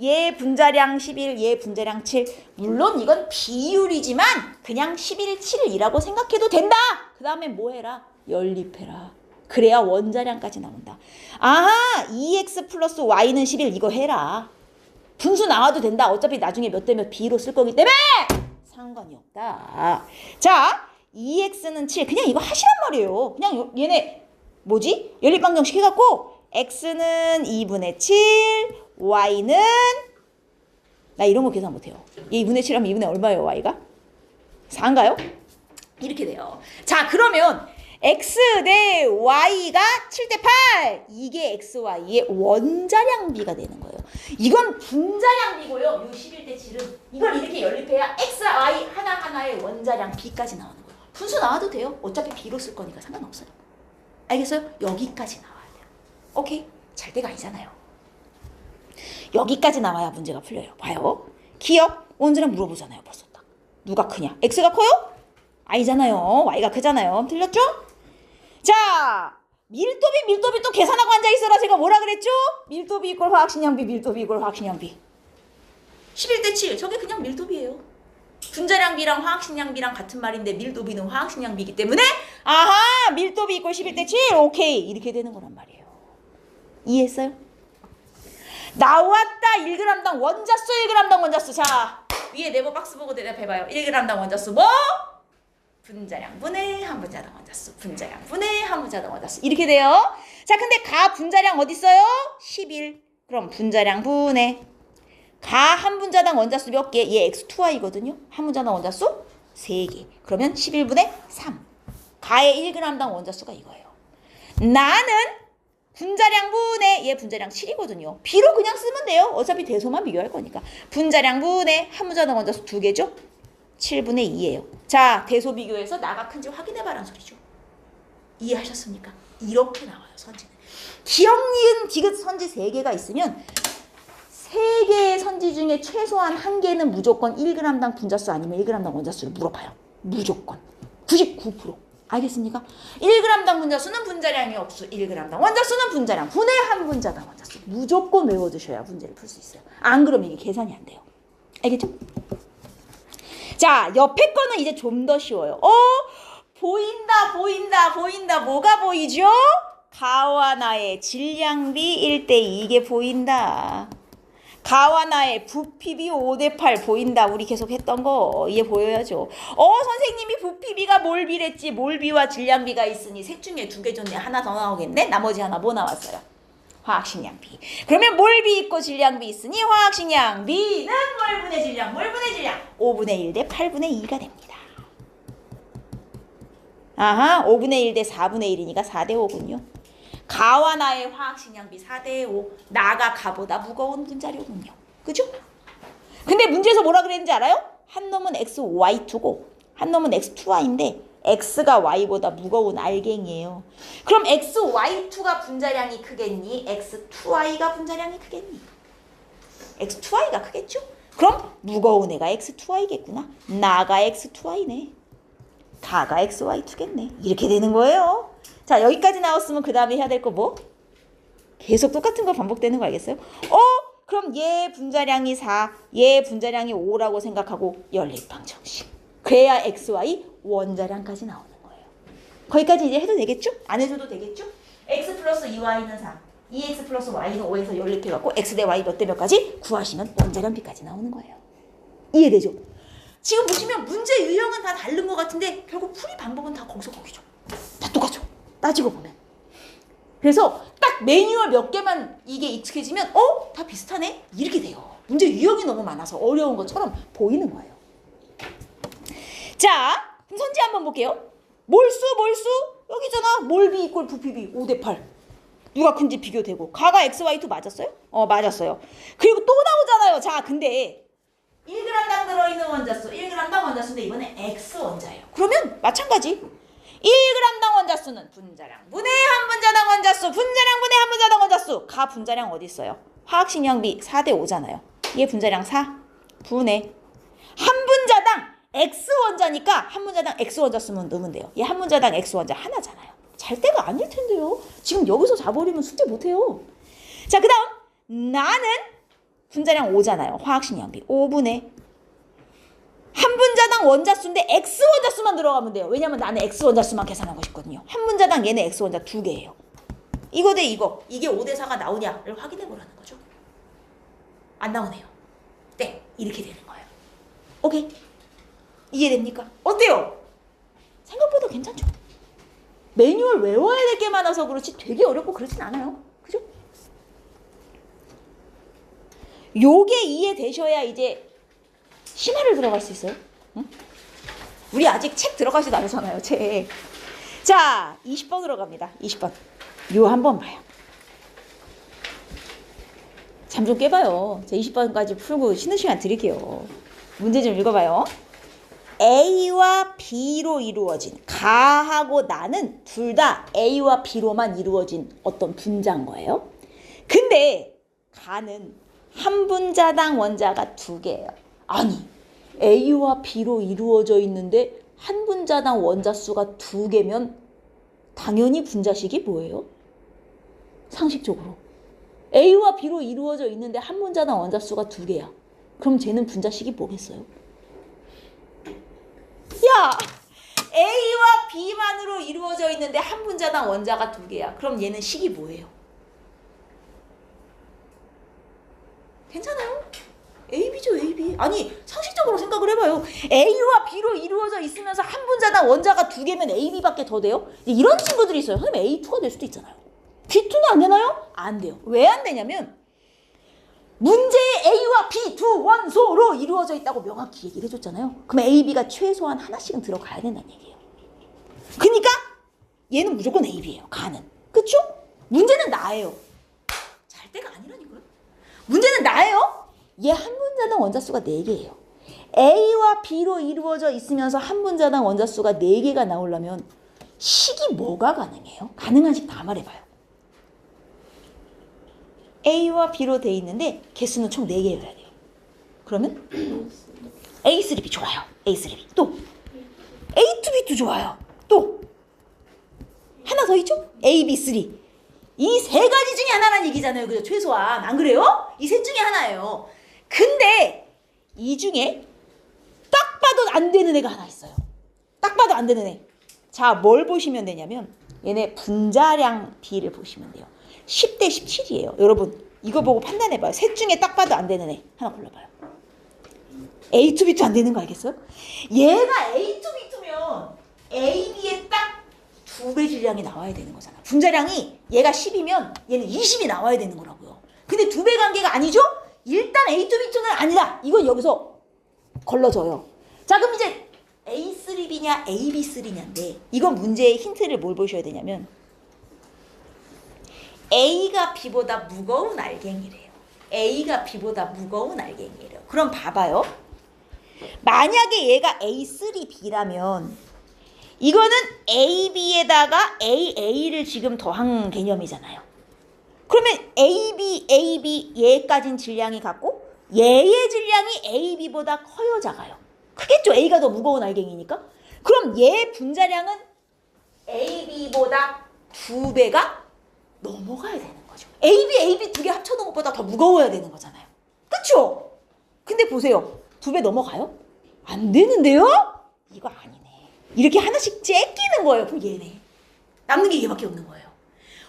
얘 분자량 11, 얘 분자량 7. 물론 이건 비율이지만 그냥 11, 7이라고 생각해도 된다. 그 다음에 뭐 해라? 연립해라. 그래야 원자량까지 나온다. 아하, 2x 플러스 y는 11 이거 해라. 분수 나와도 된다. 어차피 나중에 몇 대 몇 b로 쓸 거기 때문에 상관이 없다. 자, 2x는 7. 그냥 이거 하시란 말이에요. 그냥 얘네 뭐지? 연립방정식 해갖고 x는 2분의 7, y는 나 이런 거 계산 못해요. 얘 2분의 7 하면 2분의 얼마예요? y가? 4인가요? 이렇게 돼요. 자, 그러면 x 대 y가 7대 8. 이게 x, y의 원자량비가 되는 거예요. 이건 분자량비고요. 요 11대 7은 이걸 이렇게 연립해야 x, y 하나하나의 원자량 b까지 나오는 거예요. 분수 나와도 돼요. 어차피 b로 쓸 거니까 상관없어요. 알겠어요? 여기까지 나와야 돼요. 오케이? 잘 때가 아니잖아요. 여기까지 나와야 문제가 풀려요. 봐요. 기억, 원자량 물어보잖아요. 벌써 딱. 누가 크냐? x가 커요? 아니잖아요. y가 크잖아요. 틀렸죠? 자, 밀도비 또 계산하고 앉아있어라. 제가 뭐라 그랬죠? 밀도비 이꼴 화학식량비, 밀도비 이꼴 화학식량비. 11대 7. 저게 그냥 밀도비예요. 분자량비랑 화학식량비랑 같은 말인데 밀도비는 화학식량비이기 때문에 아하, 밀도비 이꼴 11대 7. 오케이. 이렇게 되는 거란 말이에요. 이해했어요? 나왔다. 1g당 원자수, 1g당 원자수. 자, 위에 네모 박스 보고 대답해봐요. 1g당 원자수 뭐? 분자량 분의 함분자당 원자수. 분자량 분의 함분자당 원자수. 이렇게 돼요. 자, 근데 가 분자량 어디 있어요? 11. 그럼 분자량 분의 가 함분자당 원자수 몇 개? 얘 x2y거든요. 함분자당 원자수 3개. 그러면 11분의 3. 가의 1g당 원자수가 이거예요. 나는 분자량 분의 얘 분자량 7이거든요. b로 그냥 쓰면 돼요. 어차피 대소만 비교할 거니까. 분자량 분의 함분자당 원자수 2개죠. 7분의 2예요. 자, 대소 비교해서 나가 큰지 확인해봐라는 소리죠. 이해하셨습니까? 이렇게 나와요, 선지는. 기억, 니은, 디귿 선지 3개가 있으면 3개의 선지 중에 최소한 1개는 무조건 1g당 분자수 아니면 1g당 원자수를 물어봐요. 무조건. 99%. 알겠습니까? 1g당 분자수는 분자량이 없수 1g당 원자수는 분자량 분의 한 분자당 원자수. 무조건 외워두셔야 문제를 풀 수 있어요. 안 그러면 이게 계산이 안 돼요. 알겠죠? 자, 옆에 거는 이제 좀 더 쉬워요. 보인다. 뭐가 보이죠? 가와 나의 질량비 1대 2게 보인다. 가와 나의 부피비 5대8 보인다. 우리 계속 했던 거 이게 보여야죠. 선생님이 부피비가 몰비랬지. 몰비와 질량비가 있으니 셋 중에 2개 줬네. 하나 더 나오겠네. 나머지 하나 뭐 나왔어요? 화학식량비. 그러면 몰비 있고 질량비 있으니 화학식량비는 몰분의 질량 5분의 1 대 8분의 2가 됩니다. 아하, 5분의 1 대 4분의 1이니까 4대 5군요. 가와 나의 화학식량비 4대 5. 나가 가보다 무거운 분자료군요. 그죠? 근데 문제에서 뭐라 그랬는지 알아요? 한 놈은 XY2고 한 놈은 X2Y인데 X가 Y보다 무거운 알갱이에요. 그럼 XY2가 분자량이 크겠니? X2Y가 분자량이 크겠니? X2Y가 크겠죠? 그럼 무거운 애가 X2Y겠구나. 나가 X2Y네. 가가 XY2겠네. 이렇게 되는 거예요. 자, 여기까지 나왔으면 그 다음에 해야 될 거 뭐? 계속 똑같은 거 반복되는 거 알겠어요? 그럼 얘 분자량이 4, 얘 분자량이 5라고 생각하고 연립방정식. 그래야 XY 원자량까지 나오는 거예요. 거기까지 이제 해도 되겠죠? 안 해줘도 되겠죠? X 플러스 2Y는 4, 2X 플러스 Y는 5에서 연립해갖고 X 대 Y 몇 대 몇까지 구하시면 원자량비까지 나오는 거예요. 이해되죠? 지금 보시면 문제 유형은 다 다른 것 같은데 결국 풀이 방법은 다 거기서 거기죠. 다 똑같죠. 따지고 보면. 그래서 딱 매뉴얼 몇 개만 이게 익숙해지면 다 비슷하네? 이렇게 돼요. 문제 유형이 너무 많아서 어려운 것처럼 보이는 거예요. 자, 그럼 선지 한번 볼게요. 몰수 여기잖아. 몰비 이꼴 부피비 5대8. 누가 큰지 비교되고. 가가 XY2 맞았어요? 맞았어요. 그리고 또 나오잖아요. 자, 근데 1g당 들어있는 원자수 1g당 원자수인데 이번에 X원자예요. 그러면 마찬가지 1g당 원자수는 분자량 분의 한 분자당 원자수 분자량 분의 한 분자당 원자수. 가 분자량 어디 있어요? 화학식량비 4대 5잖아요. 얘 분자량 4 분의 한 분자당 X원자니까 한 분자당 X원자수만 넣으면 돼요. 얘 한 분자당 X원자 하나잖아요. 잘 때가 아닐 텐데요. 지금 여기서 자버리면 숙제 못해요. 자, 그 다음 나는 분자량 5잖아요. 화학식량비 5분의 한 분자당 원자수인데 X원자수만 들어가면 돼요. 왜냐면 나는 X원자수만 계산하고 싶거든요. 한 분자당 얘는 X원자 2개예요. 이거 대 이거. 이게 5대 4가 나오냐를 확인해 보라는 거죠. 안 나오네요. 네, 이렇게 되는 거예요. 오케이. 이해됩니까? 어때요? 생각보다 괜찮죠? 매뉴얼 외워야 될 게 많아서 그렇지 되게 어렵고 그렇진 않아요. 그죠? 요게 이해되셔야 이제 심화를 들어갈 수 있어요. 응? 우리 아직 책 들어가지도 않았잖아요. 책. 자, 20번으로 갑니다. 20번. 요 한번 봐요. 잠 좀 깨봐요. 자, 20번까지 풀고 쉬는 시간 드릴게요. 문제 좀 읽어봐요. A와 B로 이루어진 가하고 나는 둘 다 A와 B로만 이루어진 어떤 분자인 거예요. 근데 가는 한 분자당 원자가 2개예요. 아니, A와 B로 이루어져 있는데 한 분자당 원자수가 2개면 당연히 분자식이 뭐예요? 상식적으로. A와 B로 이루어져 있는데 한 분자당 원자수가 2개야. 그럼 쟤는 분자식이 뭐겠어요? 야! A와 B만으로 이루어져 있는데 한 분자당 원자가 2개야. 그럼 얘는 식이 뭐예요? 괜찮아요? AB죠, AB. 아니, 상식적으로 생각을 해봐요. A와 B로 이루어져 있으면서 한 분자당 원자가 2개면 AB밖에 더 돼요? 이런 친구들이 있어요. 선생님 A2가 될 수도 있잖아요. B2는 안 되나요? 안 돼요. 왜 안 되냐면 문제에 A와 B 두 원소로 이루어져 있다고 명확히 얘기를 해줬잖아요. 그럼 A, B가 최소한 하나씩은 들어가야 된다는 얘기예요. 그러니까 얘는 무조건 A, B예요. 가는. 그쵸? 문제는 나예요. 잘 때가 아니라니까요. 문제는 나예요. 얘 한 분자당 원자수가 4개예요. A와 B로 이루어져 있으면서 한 분자당 원자수가 4개가 나오려면 식이 뭐가 가능해요? 가능한 식 다 말해봐요. A와 B로 돼 있는데 개수는 총 4개여야 돼요. 그러면 A3B 좋아요. A3B. 또 A2B도 좋아요. 또 하나 더 있죠? A, B, 3. 이 세 가지 중에 하나란 얘기잖아요. 그죠? 최소한. 안 그래요? 이 셋 중에 하나예요. 근데 이 중에 딱 봐도 안 되는 애가 하나 있어요. 딱 봐도 안 되는 애. 자, 뭘 보시면 되냐면 얘네 분자량 B를 보시면 돼요. 10대 17이에요. 여러분 이거 보고 판단해봐요. 셋 중에 딱 봐도 안 되는 애 하나 골라봐요. A to B2 안 되는 거 알겠어요? 얘가 A to B2면 A, B에 딱 2배 질량이 나와야 되는 거잖아. 분자량이 얘가 10이면 얘는 20이 나와야 되는 거라고요. 근데 2배 관계가 아니죠? 일단 A to B2는 아니다. 이건 여기서 걸러져요. 자, 그럼 이제 A3B냐 AB3냐인데 이건 문제의 힌트를 뭘 보셔야 되냐면 A가 B보다 무거운 알갱이래요. A가 B보다 무거운 알갱이래요. 그럼 봐봐요. 만약에 얘가 A3B라면 이거는 AB에다가 AA를 지금 더한 개념이잖아요. 그러면 AB 얘까진 질량이 같고 얘의 질량이 AB보다 커요, 작아요? 크겠죠? A가 더 무거운 알갱이니까. 그럼 얘 분자량은 AB보다 2배가 넘어가야 되는 거죠. AB 두 개 합쳐놓은 것보다 더 무거워야 되는 거잖아요. 그쵸? 근데 보세요. 2배 넘어가요? 안 되는데요? 이거 아니네. 이렇게 하나씩 째끼는 거예요. 그럼 얘네. 남는 게 얘밖에 없는 거예요.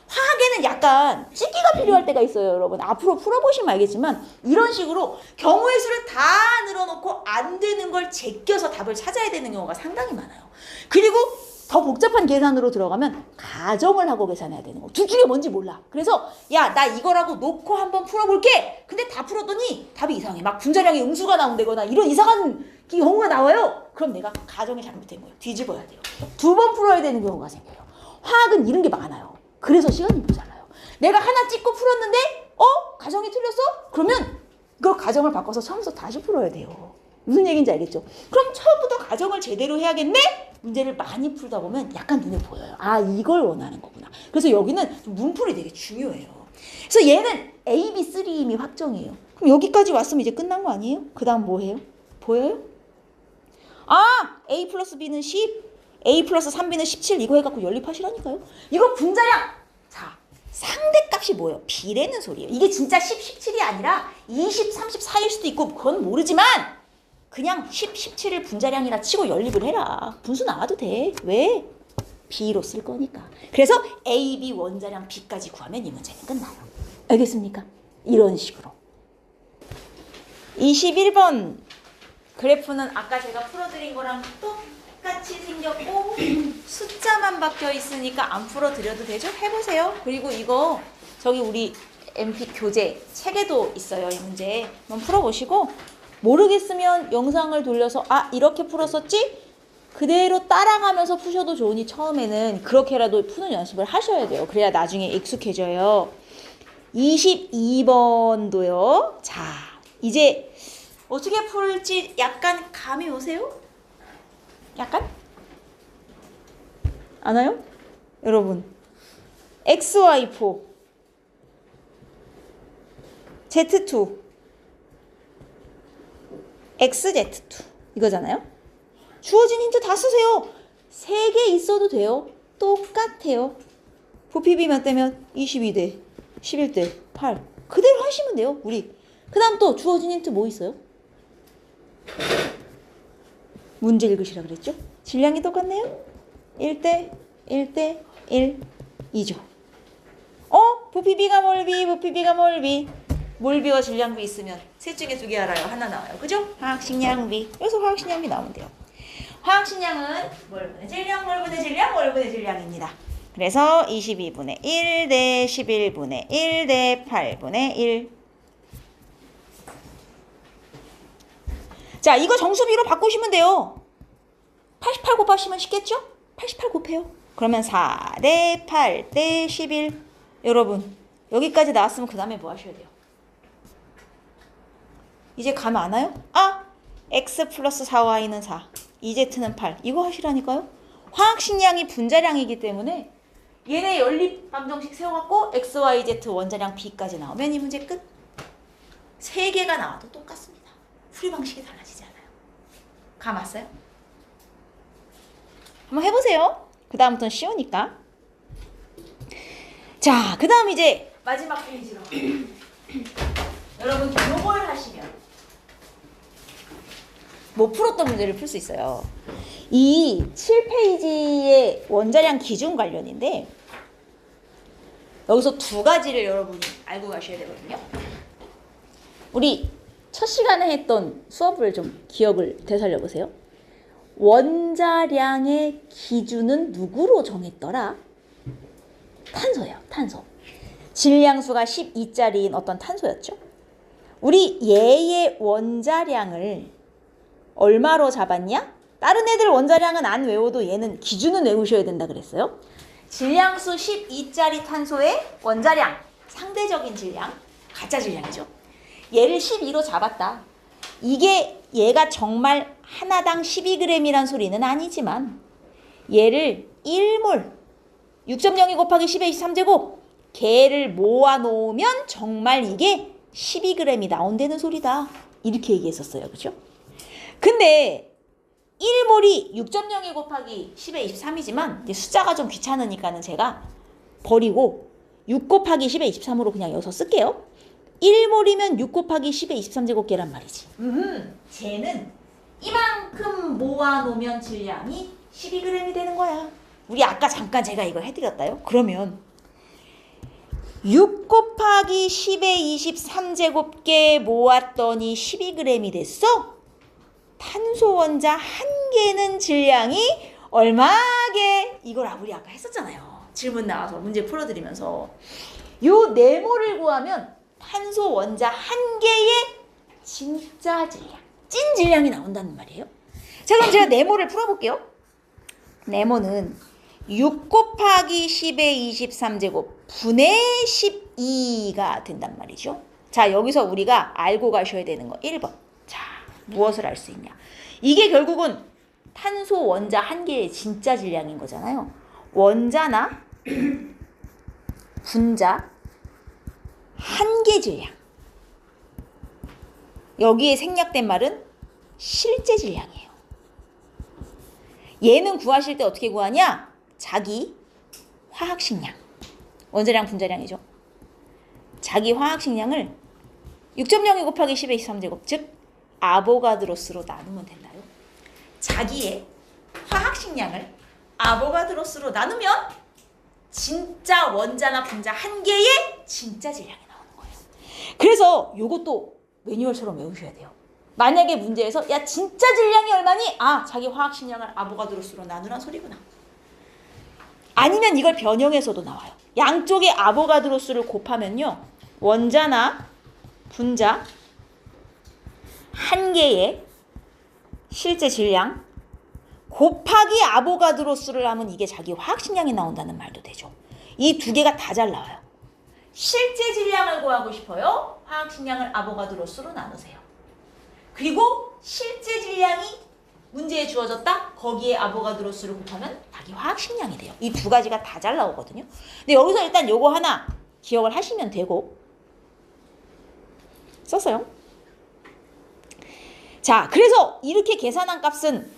화학에는 약간 찢기가 필요할 때가 있어요, 여러분. 앞으로 풀어보시면 알겠지만 이런 식으로 경우의 수를 다 늘어놓고 안 되는 걸 제껴서 답을 찾아야 되는 경우가 상당히 많아요. 그리고 더 복잡한 계산으로 들어가면 가정을 하고 계산해야 되는 거. 둘 중에 뭔지 몰라. 그래서 야, 나 이거라고 놓고 한번 풀어볼게. 근데 다 풀었더니 답이 이상해. 막 분자량이 음수가 나온다거나 이런 이상한 경우가 나와요. 그럼 내가 가정이 잘못된 거예요. 뒤집어야 돼요. 2번 풀어야 되는 경우가 생겨요. 화학은 이런 게 많아요. 그래서 시간이 모자라요. 내가 하나 찍고 풀었는데 가정이 틀렸어? 그러면 그걸 가정을 바꿔서 처음부터 다시 풀어야 돼요. 무슨 얘기인지 알겠죠? 그럼 처음부터 가정을 제대로 해야겠네? 문제를 많이 풀다 보면 약간 눈에 보여요. 아, 이걸 원하는 거구나. 그래서 여기는 문풀이 되게 중요해요. 그래서 얘는 A, B, 3 이미 확정이에요. 그럼 여기까지 왔으면 이제 끝난 거 아니에요? 그 다음 뭐 해요? 보여요? 아, A 플러스 B는 10, A 플러스 3B는 17 이거 해갖고 연립하시라니까요. 이거 분자량. 자, 상대값이 뭐예요? B라는 소리예요. 이게 진짜 10, 17이 아니라 20, 34일 수도 있고 그건 모르지만 그냥 10, 17을 분자량이라 치고 연립을 해라. 분수 나와도 돼. 왜? B로 쓸 거니까. 그래서 A, B 원자량 B까지 구하면 이 문제는 끝나요. 알겠습니까? 이런 식으로. 21번 그래프는 아까 제가 풀어드린 거랑 똑같이 생겼고 숫자만 바뀌어 있으니까 안 풀어드려도 되죠? 해보세요. 그리고 이거 저기 우리 MP 교재 책에도 있어요. 이 문제 한번 풀어보시고 모르겠으면 영상을 돌려서 이렇게 풀었었지? 그대로 따라가면서 푸셔도 좋으니 처음에는 그렇게라도 푸는 연습을 하셔야 돼요. 그래야 나중에 익숙해져요. 22번도요. 자, 이제 어떻게 풀지 약간 감이 오세요? 약간? 안 와요? 여러분 XY4 Z2 XZ2 이거잖아요. 주어진 힌트 다 쓰세요. 3개 있어도 돼요. 똑같아요. 부피 B 몇 대면 22대 11대 8 그대로 하시면 돼요. 우리 그 다음 또 주어진 힌트 뭐 있어요? 문제 읽으시라 그랬죠? 질량이 똑같네요. 1대 1대 1 2죠. 부피 B가 몰 B 부피 B가 몰 B 몰비와 질량비 있으면 셋 중에 2개 알아요. 하나 나와요. 그죠? 화학식량비. 여기서 화학식량비 나오면 돼요. 화학식량은 몰분의 질량, 몰분의 질량, 몰분의 질량입니다. 그래서 22분의 1 대 11분의 1 대 8분의 1. 자, 이거 정수비로 바꾸시면 돼요. 88 곱하시면 쉽겠죠? 88 곱해요. 그러면 4 대 8 대 11. 여러분, 여기까지 나왔으면 그 다음에 뭐 하셔야 돼요? 이제 감 안 와요? x 플러스 4y는 4, 2z는 8. 이거 하시라니까요? 화학식량이 분자량이기 때문에 얘네 연립 방정식 세워갖고 x, y, z 원자량 b까지 나오면 이 문제 끝. 3개가 나와도 똑같습니다. 풀이 방식이 달라지지 않아요. 감 왔어요? 한번 해보세요. 그 다음부터는 쉬우니까. 자, 그 다음 이제 마지막 페이지로. 여러분, 요걸 하시면 못 풀었던 문제를 풀 수 있어요. 이 7페이지의 원자량 기준 관련인데, 여기서 두 가지를 여러분이 알고 가셔야 되거든요. 우리 첫 시간에 했던 수업을 좀 기억을 되살려 보세요. 원자량의 기준은 누구로 정했더라? 탄소예요. 탄소. 질량수가 12짜리인 어떤 탄소였죠. 우리 얘의 원자량을 얼마로 잡았냐? 다른 애들 원자량은 안 외워도 얘는 기준은 외우셔야 된다 그랬어요. 질량수 12짜리 탄소의 원자량, 상대적인 질량, 가짜 질량이죠. 얘를 12로 잡았다. 이게 얘가 정말 하나당 12g이란 소리는 아니지만 얘를 1몰, 6.02 곱하기 10의 23제곱 걔를 모아놓으면 정말 이게 12g이 나온다는 소리다. 이렇게 얘기했었어요. 그죠? 근데 1몰이 6.02 곱하기 10의 23이지만 이제 숫자가 좀 귀찮으니까는 제가 버리고 6 곱하기 10의 23으로 그냥 여기서 쓸게요. 1몰이면 6 곱하기 10의 23제곱계란 말이지. 쟤는 이만큼 모아놓으면 질량이 12g이 되는 거야. 우리 아까 잠깐 제가 이거 해드렸다요. 그러면 6 곱하기 10의 23제곱계 모았더니 12g이 됐어? 탄소 원자 한 개는 질량이 얼마게? 이걸 우리 아까 했었잖아요. 질문 나와서 문제 풀어드리면서 요 네모를 구하면 탄소 원자 한 개의 진짜 질량, 찐 질량이 나온다는 말이에요. 자, 그럼 제가 네모를 풀어볼게요. 네모는 6 곱하기 10의 23제곱 분의 12가 된단 말이죠. 자, 여기서 우리가 알고 가셔야 되는 거 1번. 자, 무엇을 알 수 있냐? 이게 결국은 탄소 원자 한 개의 진짜 질량인 거잖아요. 원자나 분자 한 개 질량. 여기에 생략된 말은 실제 질량이에요. 얘는 구하실 때 어떻게 구하냐? 자기 화학식량. 원자량, 분자량이죠. 자기 화학식량을 6.02 곱하기 10의 23제곱, 즉 아보가드로스로 나누면 된다요. 자기의 화학식량을 아보가드로스로 나누면 진짜 원자나 분자 한 개의 진짜 질량이 나오는 거예요. 그래서 이것도 매뉴얼처럼 외우셔야 돼요. 만약에 문제에서 야 진짜 질량이 얼마니? 아, 자기 화학식량을 아보가드로스로 나누란 소리구나. 아니면 이걸 변형해서도 나와요. 양쪽에 아보가드로스를 곱하면요. 원자나 분자 한 개의 실제 질량 곱하기 아보가드로스를 하면 이게 자기 화학식량이 나온다는 말도 되죠. 이 두 개가 다 잘 나와요. 실제 질량을 구하고 싶어요? 화학식량을 아보가드로스로 나누세요. 그리고 실제 질량이 문제에 주어졌다? 거기에 아보가드로스를 곱하면 자기 화학식량이 돼요. 이 두 가지가 다 잘 나오거든요. 근데 여기서 일단 요거 하나 기억을 하시면 되고 썼어요. 자, 그래서 이렇게 계산한 값은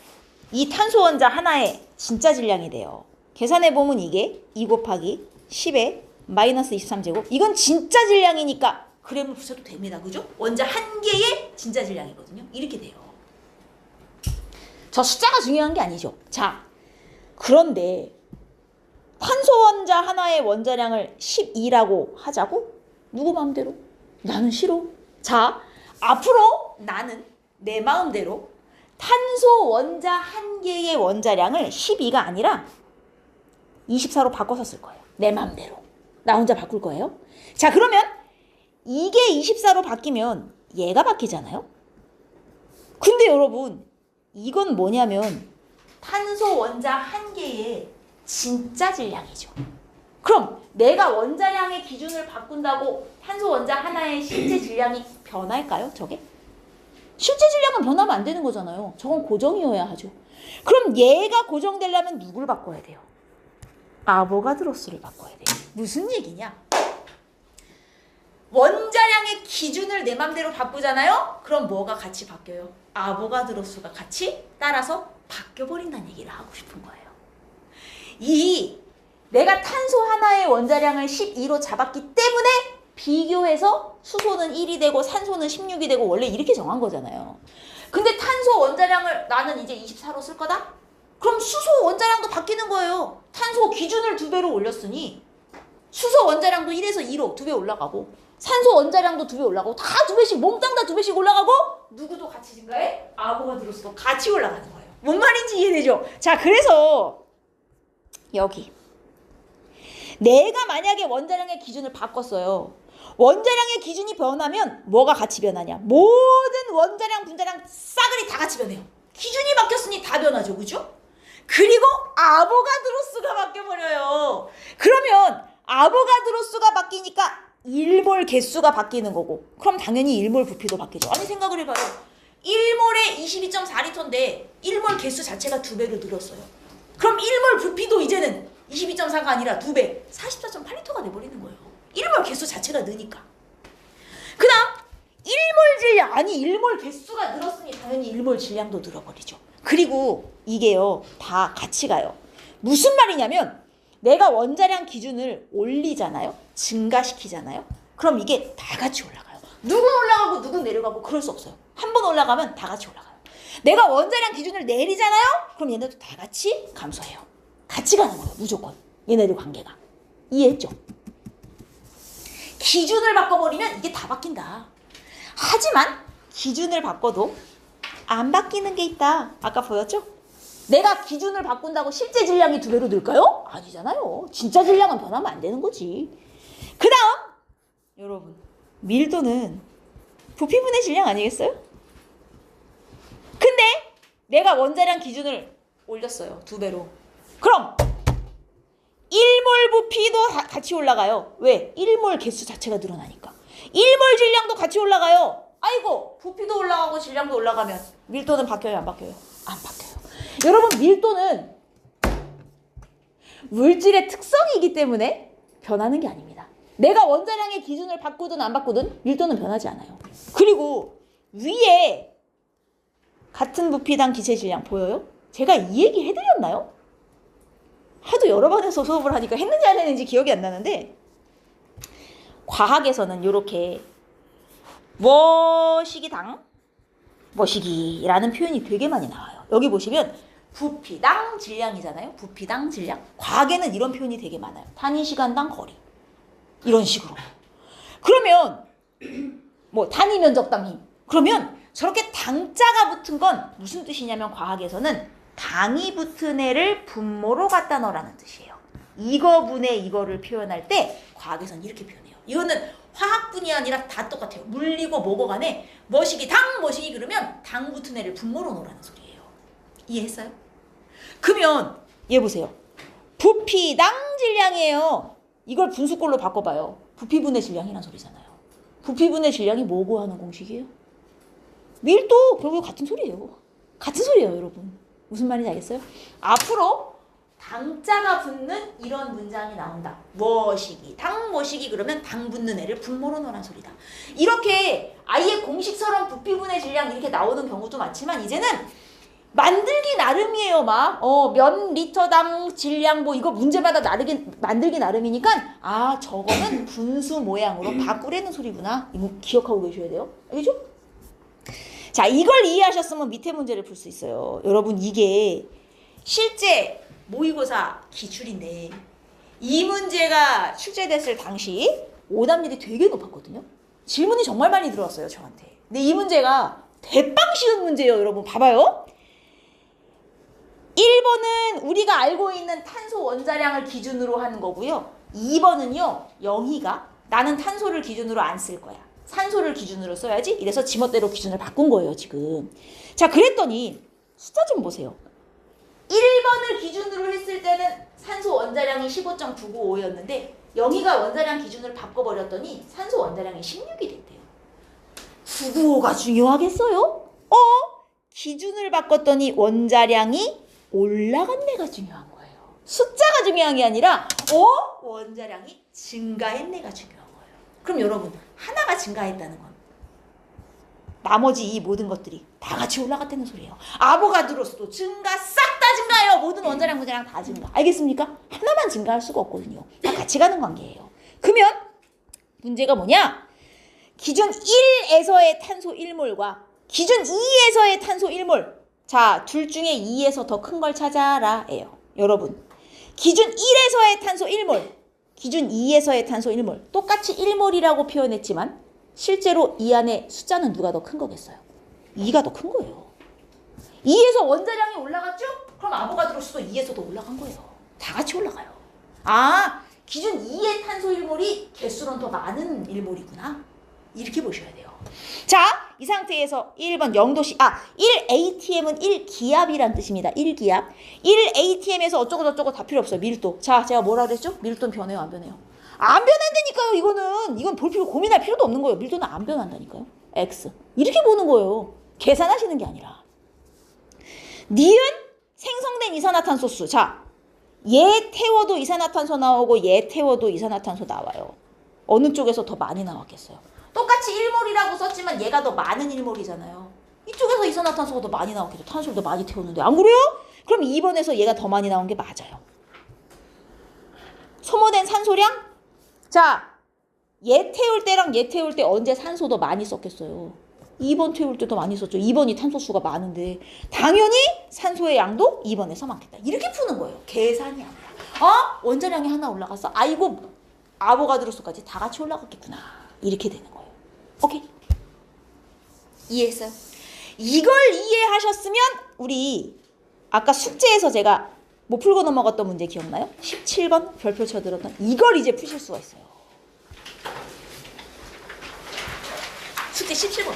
이 탄소 원자 하나의 진짜 질량이 돼요. 계산해보면 이게 2 곱하기 10의 마이너스 23제곱. 이건 진짜 질량이니까 그램을 붙여도 됩니다. 그죠? 원자 한 개의 진짜 질량이거든요. 이렇게 돼요. 저 숫자가 중요한 게 아니죠. 자, 그런데 탄소 원자 하나의 원자량을 12라고 하자고? 누구 마음대로? 나는 싫어. 자, 앞으로 나는 내 마음대로 탄소 원자 한 개의 원자량을 12가 아니라 24로 바꿔서 쓸 거예요. 내 마음대로. 나 혼자 바꿀 거예요. 자, 그러면 이게 24로 바뀌면 얘가 바뀌잖아요. 근데 여러분, 이건 뭐냐면 탄소 원자 한 개의 진짜 질량이죠. 그럼 내가 원자량의 기준을 바꾼다고 탄소 원자 하나의 실제 질량이 변할까요? 저게? 실제 질량은 변하면 안 되는 거잖아요. 저건 고정이어야 하죠. 그럼 얘가 고정되려면 누굴 바꿔야 돼요? 아보가드로스를 바꿔야 돼요. 무슨 얘기냐? 원자량의 기준을 내 맘대로 바꾸잖아요? 그럼 뭐가 같이 바뀌어요? 아보가드로스가 같이 따라서 바뀌어버린다는 얘기를 하고 싶은 거예요. 이 내가 탄소 하나의 원자량을 12로 잡았기 때문에 비교해서 수소는 1이 되고 산소는 16이 되고 원래 이렇게 정한 거잖아요. 근데 탄소 원자량을 나는 이제 24로 쓸 거다? 그럼 수소 원자량도 바뀌는 거예요. 탄소 기준을 2배로 올렸으니 수소 원자량도 1에서 2로 2배 올라가고 산소 원자량도 2배 올라가고 다 2배씩 몽땅 다 2배씩 올라가고 누구도 같이 증가해? 아보가드로스도 같이 올라가는 거예요. 뭔 말인지 이해되죠? 자, 그래서 여기 내가 만약에 원자량의 기준을 바꿨어요. 원자량의 기준이 변하면 뭐가 같이 변하냐? 모든 원자량, 분자량 싸그리 다 같이 변해요. 기준이 바뀌었으니 다 변하죠. 그죠? 그리고 아보가드로수가 바뀌어버려요. 그러면 아보가드로수가 바뀌니까 1몰 개수가 바뀌는 거고 그럼 당연히 1몰 부피도 바뀌죠. 아니 생각을 해봐요. 1몰에 22.4리터인데 1몰 개수 자체가 2배로 늘었어요. 그럼 1몰 부피도 이제는 22.4가 아니라 2배 44.8리터가 돼버리는 거예요. 1몰 개수 자체가 느니까. 그 다음 1몰 질량, 아니 1몰 개수가 늘었으니 당연히 1몰 질량도 늘어버리죠. 그리고 이게요 다 같이 가요. 무슨 말이냐면 내가 원자량 기준을 올리잖아요. 증가시키잖아요. 그럼 이게 다 같이 올라가요. 누군 올라가고 누군 내려가고 그럴 수 없어요. 한 번 올라가면 다 같이 올라가요. 내가 원자량 기준을 내리잖아요. 그럼 얘네도 다 같이 감소해요. 같이 가는 거예요. 무조건. 얘네들 관계가. 이해했죠? 기준을 바꿔버리면 이게 다 바뀐다. 하지만 기준을 바꿔도 안 바뀌는 게 있다. 아까 보였죠? 내가 기준을 바꾼다고 실제 질량이 2배로 늘까요? 아니잖아요. 진짜 질량은 변하면 안 되는 거지. 그 다음 여러분 밀도는 부피분의 질량 아니겠어요? 근데 내가 원자량 기준을 올렸어요. 2배로. 그럼 1몰 부피도 같이 올라가요. 왜? 1몰 개수 자체가 늘어나니까. 1몰 질량도 같이 올라가요. 아이고 부피도 올라가고 질량도 올라가면 밀도는 바뀌어요? 안 바뀌어요? 안 바뀌어요. 여러분 밀도는 물질의 특성이기 때문에 변하는 게 아닙니다. 내가 원자량의 기준을 바꾸든 안 바꾸든 밀도는 변하지 않아요. 그리고 위에 같은 부피당 기체 질량 보여요? 제가 이 얘기 해드렸나요? 하도 여러 번 해서 수업을 하니까 했는지 안 했는지 기억이 안 나는데 과학에서는 이렇게 뭐시기당 뭐시기라는 표현이 되게 많이 나와요. 여기 보시면 부피당 질량이잖아요. 부피당 질량. 과학에는 이런 표현이 되게 많아요. 단위 시간당 거리. 이런 식으로. 그러면 뭐 단위 면적당 힘. 그러면 저렇게 당자가 붙은 건 무슨 뜻이냐면 과학에서는 당이 붙은 애를 분모로 갖다 넣으라는 뜻이에요. 이거분의 이거를 표현할 때 과학에서는 이렇게 표현해요. 이거는 화학분이 아니라 다 똑같아요. 물리고 뭐고 간에 뭐시기 당 뭐시기 그러면 당 붙은 애를 분모로 넣으라는 소리예요. 이해했어요? 그러면 얘 보세요. 부피당 질량이에요. 이걸 분수꼴로 바꿔봐요. 부피분의 질량이란 소리잖아요. 부피분의 질량이 뭐 구하는 공식이에요? 밀도 결국 같은 소리예요. 같은 소리예요, 여러분. 무슨 말인지 알겠어요? 앞으로 당자가 붙는 이런 문장이 나온다. 뭐시기, 당 뭐시기 그러면 당 붙는 애를 분모로 넣으란 소리다. 이렇게 아예 공식처럼 부피분의 질량 이렇게 나오는 경우도 많지만 이제는 만들기 나름이에요. 막 몇 리터당 질량 뭐 이거 문제마다 만들기 나름이니까 아 저거는 분수 모양으로 바꾸라는 소리구나. 이거 기억하고 계셔야 돼요. 알겠죠? 자, 이걸 이해하셨으면 밑에 문제를 풀 수 있어요. 여러분 이게 실제 모의고사 기출인데 이 문제가 출제됐을 당시 오답률이 되게 높았거든요. 질문이 정말 많이 들어왔어요, 저한테. 근데 이 문제가 대빵 쉬운 문제예요, 여러분. 봐봐요. 1번은 우리가 알고 있는 탄소 원자량을 기준으로 하는 거고요. 2번은요, 영희가 나는 탄소를 기준으로 안 쓸 거야. 산소를 기준으로 써야지. 이래서 지멋대로 기준을 바꾼 거예요, 지금. 자, 그랬더니 숫자 좀 보세요. 1번을 기준으로 했을 때는 산소 원자량이 15.995였는데 영희가 원자량 기준을 바꿔버렸더니 산소 원자량이 16이 됐대요. 995가 중요하겠어요? 기준을 바꿨더니 원자량이 올라간 데가 중요한 거예요. 숫자가 중요한 게 아니라 원자량이 증가했네가 중요한 거예요. 그럼 여러분 하나가 증가했다는 건 나머지 이 모든 것들이 다 같이 올라갔다는 소리예요. 아보가드로스도 증가 싹 다 증가해요. 모든 원자량, 분자량 다 증가. 알겠습니까? 하나만 증가할 수가 없거든요. 다 같이 가는 관계예요. 그러면 문제가 뭐냐? 기준 1에서의 탄소 1몰과 기준 2에서의 탄소 1몰. 자, 둘 중에 2에서 더 큰 걸 찾아라 예요. 여러분, 기준 1에서의 탄소 1몰, 기준 2에서의 탄소 1몰. 똑같이 1몰이라고 표현했지만 실제로 이 안에 숫자는 누가 더 큰 거겠어요? 2가 더 큰 거예요. 2에서 원자량이 올라갔죠? 그럼 아보가드로 수도 2에서 더 올라간 거예요. 다 같이 올라가요. 아, 기준 2의 탄소 1몰이 개수는 더 많은 1몰이구나. 이렇게 보셔야 돼요. 자, 이 상태에서 1번 0도씨, 1atm은 1기압이란 뜻입니다. 1기압. 1atm에서 어쩌고 저쩌고 다 필요 없어요. 밀도. 자, 제가 뭐라 그랬죠? 밀도는 변해요, 안 변해요? 안 변한다니까요, 이거는. 이건 볼 필요, 고민할 필요도 없는 거예요. 밀도는 안 변한다니까요. X. 이렇게 보는 거예요. 계산하시는 게 아니라. 니은 생성된 이산화탄소수. 자, 얘 태워도 이산화탄소 나오고 얘 태워도 이산화탄소 나와요. 어느 쪽에서 더 많이 나왔겠어요? 똑같이 1몰이라고 썼지만 얘가 더 많은 1몰이잖아요. 이쪽에서 이산화탄소가 더 많이 나왔겠죠. 탄소를 더 많이 태우는데. 안 그래요? 그럼 2번에서 얘가 더 많이 나온 게 맞아요. 소모된 산소량? 자, 얘 태울 때랑 얘 태울 때 언제 산소 더 많이 썼겠어요? 2번 태울 때 더 많이 썼죠. 2번이 탄소수가 많은데 당연히 산소의 양도 2번에서 많겠다. 이렇게 푸는 거예요. 계산이 아니라. 원자량이 하나 올라갔어? 아이고, 아보가드로수까지 다 같이 올라갔겠구나. 이렇게 되는 거예요. 오케이? 이해했어요? 이걸 이해하셨으면 우리 아까 숙제에서 제가 못 풀고 넘어갔던 문제 기억나요? 17번 별표 쳐들었던 이걸 이제 푸실 수가 있어요. 숙제 17번.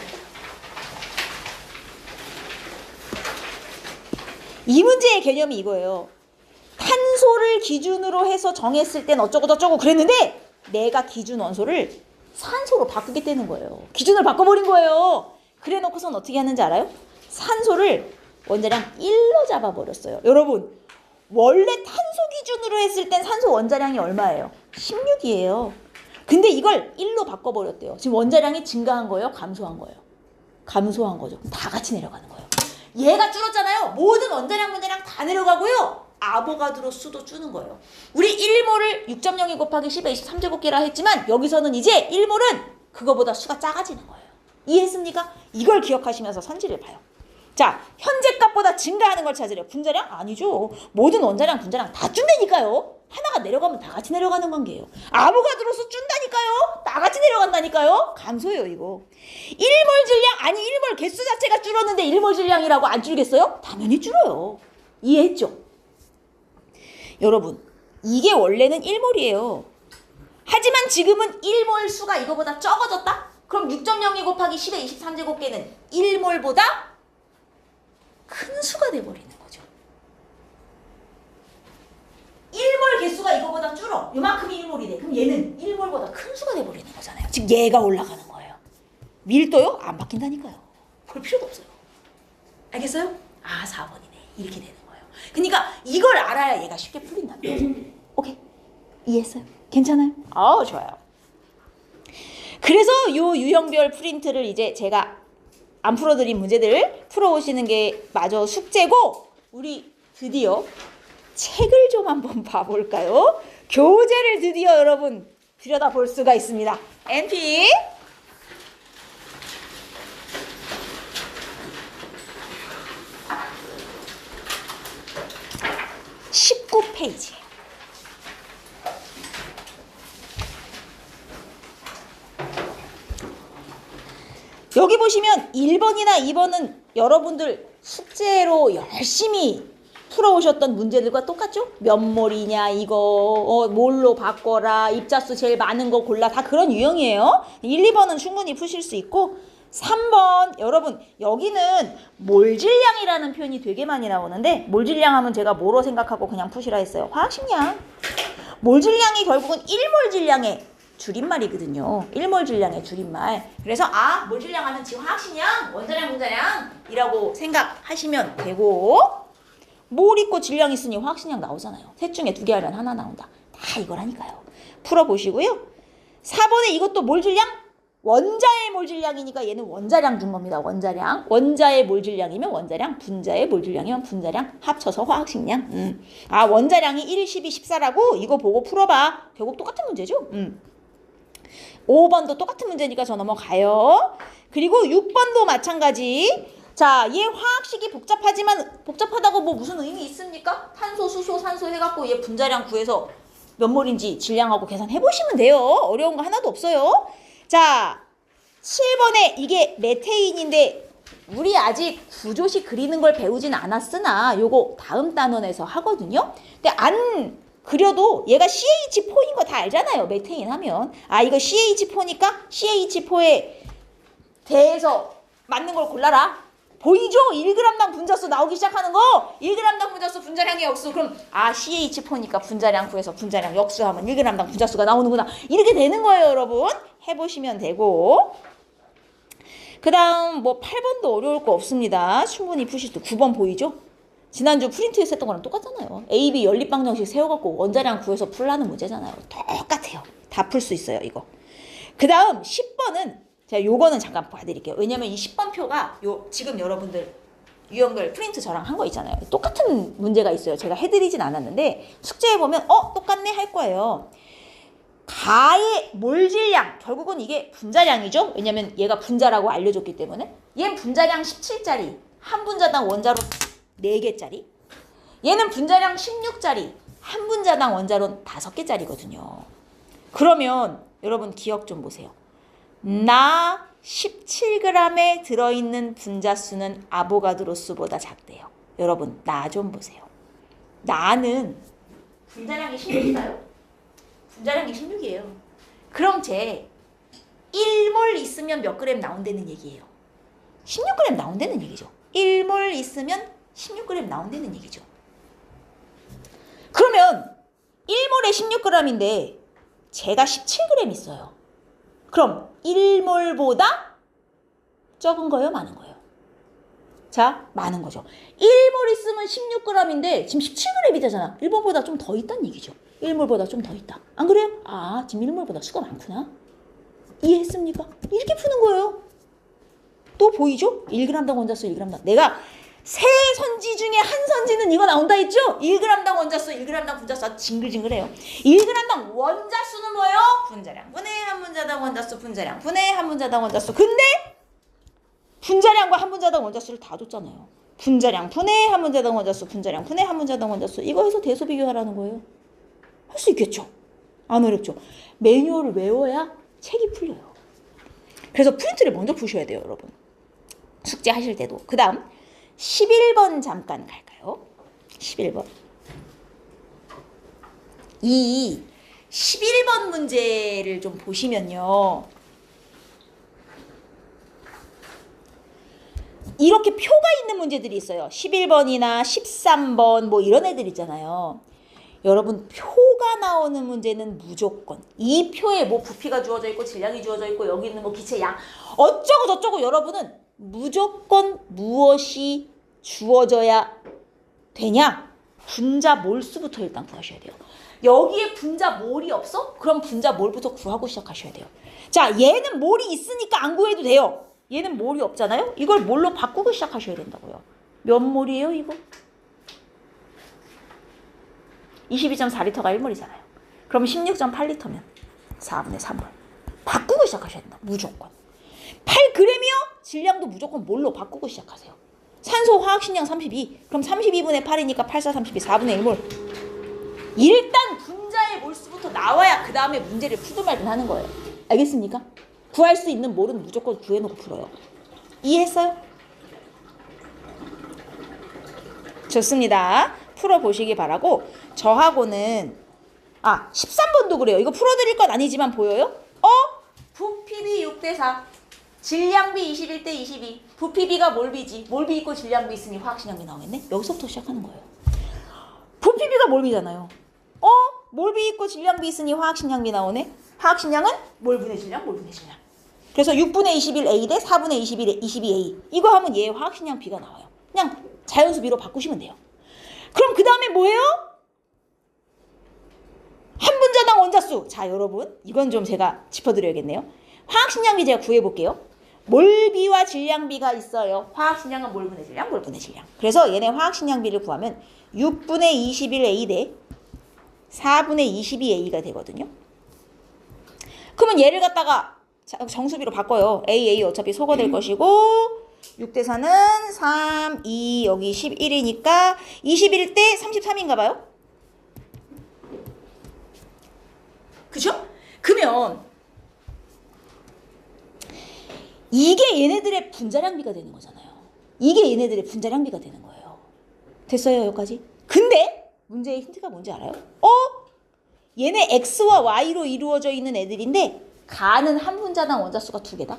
이 문제의 개념이 이거예요. 탄소를 기준으로 해서 정했을 땐 어쩌고 저쩌고 그랬는데 내가 기준 원소를 산소로 바꾸겠다는 거예요. 기준을 바꿔버린 거예요. 그래 놓고선 어떻게 하는지 알아요? 산소를 원자량 1로 잡아버렸어요. 여러분, 원래 탄소 기준으로 했을 땐 산소 원자량이 얼마예요? 16이에요. 근데 이걸 1로 바꿔버렸대요. 지금 원자량이 증가한 거예요? 감소한 거예요? 감소한 거죠. 다 같이 내려가는 거예요. 얘가 줄었잖아요. 모든 원자량, 분자량 다 내려가고요. 아보가드로 수도 주는 거예요. 우리 1몰을 6.02 곱하기 10의 23제곱기라 했지만 여기서는 이제 1몰은 그거보다 수가 작아지는 거예요. 이해했습니까? 이걸 기억하시면서 선지를 봐요. 자, 현재 값보다 증가하는 걸 찾으래요. 분자량? 아니죠. 모든 원자량, 분자량 다 준다니까요. 하나가 내려가면 다 같이 내려가는 관계예요. 아보가드로 수 준다니까요. 다 같이 내려간다니까요. 감소예요, 이거. 1몰 질량, 아니 1몰 개수 자체가 줄었는데 1몰 질량이라고 안 줄겠어요? 당연히 줄어요. 이해했죠? 여러분, 이게 원래는 1몰이에요. 하지만 지금은 1몰 수가 이거보다 적어졌다? 그럼 6.02 곱하기 10의 23제곱계는 1몰보다 큰 수가 돼버리는 거죠. 1몰 개수가 이거보다 줄어. 요만큼이 1몰이래. 그럼 얘는 1몰보다 큰 수가 돼버리는 거잖아요. 즉 얘가 올라가는 거예요. 밀도요? 안 바뀐다니까요. 볼 필요도 없어요. 알겠어요? 4번이네. 이렇게 되는 거예요. 그러니까 이걸 알아야 얘가 쉽게 풀린다는 거죠. 오케이? 이해했어요? 괜찮아요? 좋아요. 그래서 요 유형별 프린트를 이제 제가 안 풀어드린 문제들 풀어오시는 게 마저 숙제고, 우리 드디어 책을 좀 한번 봐볼까요? 교재를 드디어 여러분 들여다볼 수가 있습니다. NP 19페이지. 여기 보시면 1번이나 2번은 여러분들 숙제로 열심히 풀어오셨던 문제들과 똑같죠? 몇 몰이냐 이거, 몰로 바꿔라, 입자수 제일 많은 거 골라, 다 그런 유형이에요. 1, 2번은 충분히 푸실 수 있고, 3번 여러분 여기는 몰질량이라는 표현이 되게 많이 나오는데, 몰질량 하면 제가 뭐로 생각하고 그냥 푸시라 했어요? 화학식량. 몰질량이 결국은 1몰 질량의 줄임말이거든요. 1몰 질량의 줄임말. 그래서 몰질량 하면 지금 화학식량, 원자량, 분자량이라고 생각하시면 되고, 몰 있고 질량 있으니 화학식량 나오잖아요. 셋 중에 2개 하면 하나 나온다. 다 이거라니까요. 풀어보시고요. 4번에 이것도 몰 질량, 원자의 몰 질량이니까 얘는 원자량 준 겁니다. 원자량. 원자의 몰 질량이면 원자량, 분자의 몰 질량이면 분자량, 합쳐서 화학식량. 아, 원자량이 1, 12, 14라고? 이거 보고 풀어봐. 결국 똑같은 문제죠? 5번도 똑같은 문제니까 저 넘어가요. 그리고 6번도 마찬가지. 자, 얘 화학식이 복잡하지만 복잡하다고 뭐 무슨 의미 있습니까? 탄소, 수소, 산소 해갖고 얘 분자량 구해서 몇 몰인지 질량하고 계산해보시면 돼요. 어려운 거 하나도 없어요. 자, 7번에 이게 메테인인데 우리 아직 구조식 그리는 걸 배우진 않았으나 요거 다음 단원에서 하거든요. 근데 안 그려도 얘가 CH4인 거 다 알잖아요. 메테인 하면. 아, 이거 CH4니까 CH4에 대해서 맞는 걸 골라라. 보이죠? 1g당 분자수 나오기 시작하는 거. 1g당 분자수 분자량의 역수. 그럼 아, CH4니까 분자량 구해서 분자량 역수하면 1g당 분자수가 나오는구나. 이렇게 되는 거예요, 여러분. 해보시면 되고. 그 다음 뭐 8번도 어려울 거 없습니다. 충분히 푸실 수. 9번 보이죠? 지난주 프린트에서 했던 거랑 똑같잖아요. AB 연립방정식 세워갖고 원자량 구해서 풀라는 문제잖아요. 똑같아요. 다 풀 수 있어요, 이거. 그 다음 10번은 제가 요거는 잠깐 봐드릴게요. 왜냐면 이 10번 표가 지금 여러분들 유형별 프린트 저랑 한 거 있잖아요. 똑같은 문제가 있어요. 제가 해드리진 않았는데 숙제해보면 똑같네 할 거예요. 가의 몰질량, 결국은 이게 분자량이죠. 왜냐면 얘가 분자라고 알려줬기 때문에. 얘는 분자량 17짜리, 한 분자당 원자로 4개짜리. 얘는 분자량 16짜리, 한 분자당 원자로 5개짜리거든요. 그러면 여러분 기억 좀 보세요. 나 17g에 들어있는 분자수는 아보가드로 수보다 작대요. 여러분 나 좀 보세요. 나는 분자량이 16인가요? 분자량이 16이에요. 그럼 제 1몰 있으면 몇 그램 나온다는 얘기예요? 16g 나온다는 얘기죠. 1몰 있으면 16g 나온다는 얘기죠. 그러면 1몰에 16g인데 제가 17g 있어요. 그럼 1몰보다 적은 거예요? 많은 거예요? 자, 많은 거죠. 1몰 있으면 16g인데 지금 17g이잖아. 1몰보다 좀 더 있다는 얘기죠. 1몰보다 좀 더 있다. 안 그래요? 아, 지금 1몰보다 수가 많구나. 이해했습니까? 이렇게 푸는 거예요. 또 보이죠? 1g당 원자수 1g당. 내가 세 선지 중에 한 선지는 이거 나온다 했죠? 1g당 원자수 1g당 분자수 징글징글해요. 1g당 원자수는 뭐예요? 분자량 분의 한 분자당 원자수 분자량 분의 한 분자당 원자수. 근데 분자량과 한 분자당 원자수를 다 줬잖아요. 분자량 분의 한 분자당 원자수 분자량 분의 한 분자당 원자수. 이거 해서 대소 비교하라는 거예요. 할 수 있겠죠? 안 어렵죠? 매뉴얼을 외워야 책이 풀려요. 그래서 프린트를 먼저 푸셔야 돼요, 여러분. 숙제 하실 때도. 그 다음 11번 잠깐 갈까요? 11번. 이 11번 문제를 좀 보시면요. 이렇게 표가 있는 문제들이 있어요. 11번이나 13번 뭐 이런 애들 있잖아요. 여러분 표가 나오는 문제는 무조건 이 표에 뭐 부피가 주어져 있고 질량이 주어져 있고 여기 있는 뭐 기체 양 어쩌고 저쩌고 여러분은 무조건 무엇이 주어져야 되냐? 분자 몰수부터 일단 구하셔야 돼요. 여기에 분자 몰이 없어? 그럼 분자 몰부터 구하고 시작하셔야 돼요. 자, 얘는 몰이 있으니까 안 구해도 돼요. 얘는 몰이 없잖아요? 이걸 몰로 바꾸고 시작하셔야 된다고요. 몇 몰이에요, 이거? 22.4리터가 1몰이잖아요. 그럼 16.8리터면 4분의 3몰. 바꾸고 시작하셔야 된다. 무조건. 8g이요? 질량도 무조건 몰로 바꾸고 시작하세요. 산소 화학식량 32. 그럼 32분의 8이니까 8, 4, 32, 4분의 1몰. 일단 분자의 몰수부터 나와야 그 다음에 문제를 풀든 말든 하는 거예요. 알겠습니까? 구할 수 있는 몰은 무조건 구해놓고 풀어요. 이해했어요? 좋습니다. 풀어보시기 바라고. 저하고는 13번도 그래요. 이거 풀어드릴 건 아니지만 보여요? 부피비 6대4 질량비 21대 22 부피비가 몰비지. 몰비 있고 질량비 있으니 화학식량비 나오겠네. 여기서부터 시작하는 거예요. 부피비가 몰비잖아요. 몰비 있고 질량비 있으니 화학식량비 나오네. 화학식량은 몰분의 질량 몰분의 질량. 그래서 6분의 21A 대 4분의 22A 이거 하면 얘 화학식량 B가 나와요. 그냥 자연수 B로 바꾸시면 돼요. 그럼 그 다음에 뭐예요? 한 분자당 원자수. 자, 여러분 이건 좀 제가 짚어드려야겠네요. 화학식량비 제가 구해볼게요. 몰비와 질량비가 있어요. 화학식량은 몰분의 질량, 몰분의 질량. 그래서 얘네 화학식량비를 구하면 6분의 21A 대 4분의 22A가 되거든요. 그러면 얘를 갖다가 정수비로 바꿔요. A 어차피 소거될 것이고 6대 4는 3, 2, 여기 11이니까 21 대 33인가 봐요. 그죠? 그러면 이게 얘네들의 분자량비가 되는 거잖아요. 이게 얘네들의 분자량비가 되는 거예요. 됐어요, 여기까지? 근데 문제의 힌트가 뭔지 알아요? 얘네 X와 Y로 이루어져 있는 애들인데 가는 한 분자당 원자수가 2개다.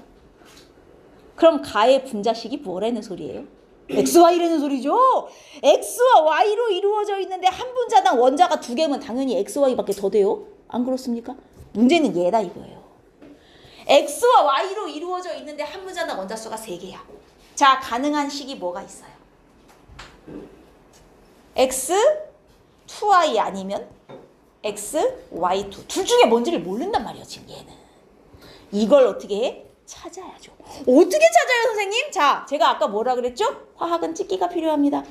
그럼 가의 분자식이 뭐라는 소리예요? XY라는 소리죠? X와 Y로 이루어져 있는데 한 분자당 원자가 2개면 당연히 XY밖에 더 돼요? 안 그렇습니까? 문제는 얘다 이거예요. X와 Y로 이루어져 있는데 한 분자당 원자수가 3개야. 자, 가능한 식이 뭐가 있어요? X, 2Y 아니면 X, Y2. 둘 중에 뭔지를 모른단 말이에요, 지금 얘는. 이걸 어떻게 해? 찾아야죠. 어떻게 찾아요, 선생님? 자, 제가 아까 뭐라 그랬죠? 화학은 찍기가 필요합니다.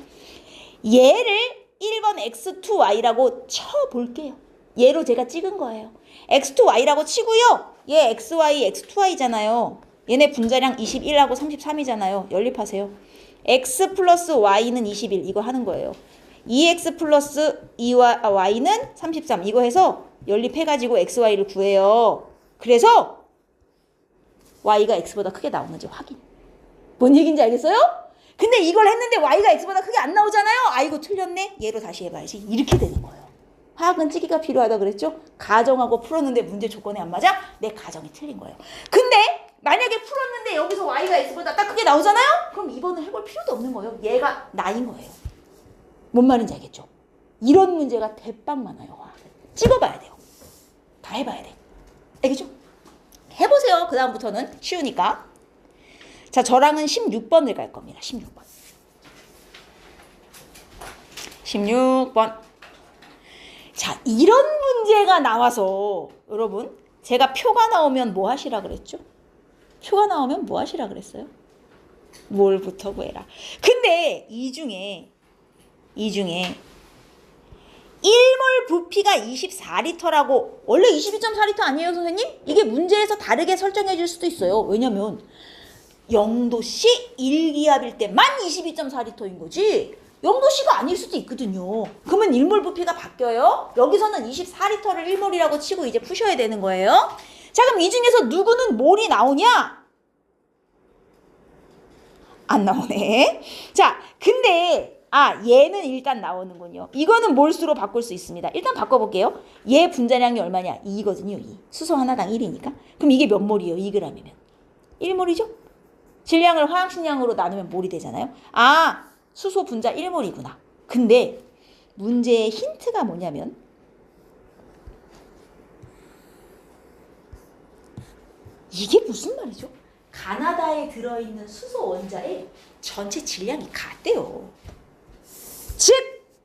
얘를 1번 X2Y라고 쳐볼게요. 얘로 제가 찍은 거예요. X2Y라고 치고요. 얘 XY, X2Y잖아요. 얘네 분자량 21하고 33이잖아요. 연립하세요. X 플러스 Y는 21 이거 하는 거예요. 2X 플러스 Y는 33 이거 해서 연립해가지고 XY를 구해요. 그래서 Y가 X보다 크게 나오는지 확인. 뭔 얘기인지 알겠어요? 근데 이걸 했는데 Y가 X보다 크게 안 나오잖아요. 아이고 틀렸네. 얘로 다시 해봐야지. 이렇게 되는 거예요. 화학은 찌기가 필요하다 그랬죠? 가정하고 풀었는데 문제 조건이 안 맞아? 내 가정이 틀린 거예요. 근데 만약에 풀었는데 여기서 Y가 X보다 딱 크게 나오잖아요? 그럼 2번은 해볼 필요도 없는 거예요. 얘가 나인 거예요. 뭔 말인지 알겠죠? 이런 문제가 대빵 많아요. 화학은. 찍어봐야 돼요. 다 해봐야 돼. 알겠죠? 해보세요. 그 다음부터는 쉬우니까. 자, 저랑은 16번을 갈 겁니다. 16번. 16번. 자, 이런 문제가 나와서 여러분, 제가 표가 나오면 뭐 하시라 그랬죠? 표가 나오면 뭐 하시라 그랬어요? 뭘부터 구해라. 근데 이 중에 1몰 부피가 24리터라고 원래 22.4리터 아니에요, 선생님? 이게 문제에서 다르게 설정해 줄 수도 있어요. 왜냐면 0도씨 1기압일 때만 22.4리터인 거지 0도씨가 아닐 수도 있거든요. 그러면 1몰 부피가 바뀌어요. 여기서는 24리터를 1몰이라고 치고 이제 푸셔야 되는 거예요. 자, 그럼 이 중에서 누구는 몰이 나오냐? 안 나오네. 자, 근데 얘는 일단 나오는군요. 이거는 몰수로 바꿀 수 있습니다. 일단 바꿔볼게요. 얘 분자량이 얼마냐? 2거든요. 2. 수소 하나당 1이니까. 그럼 이게 몇 몰이에요? 2g이면. 1몰이죠? 질량을 화학식량으로 나누면 몰이 되잖아요. 수소 분자 1몰이구나. 근데 문제의 힌트가 뭐냐면 이게 무슨 말이죠? 가나다에 들어있는 수소 원자의 전체 질량이 같대요. 즉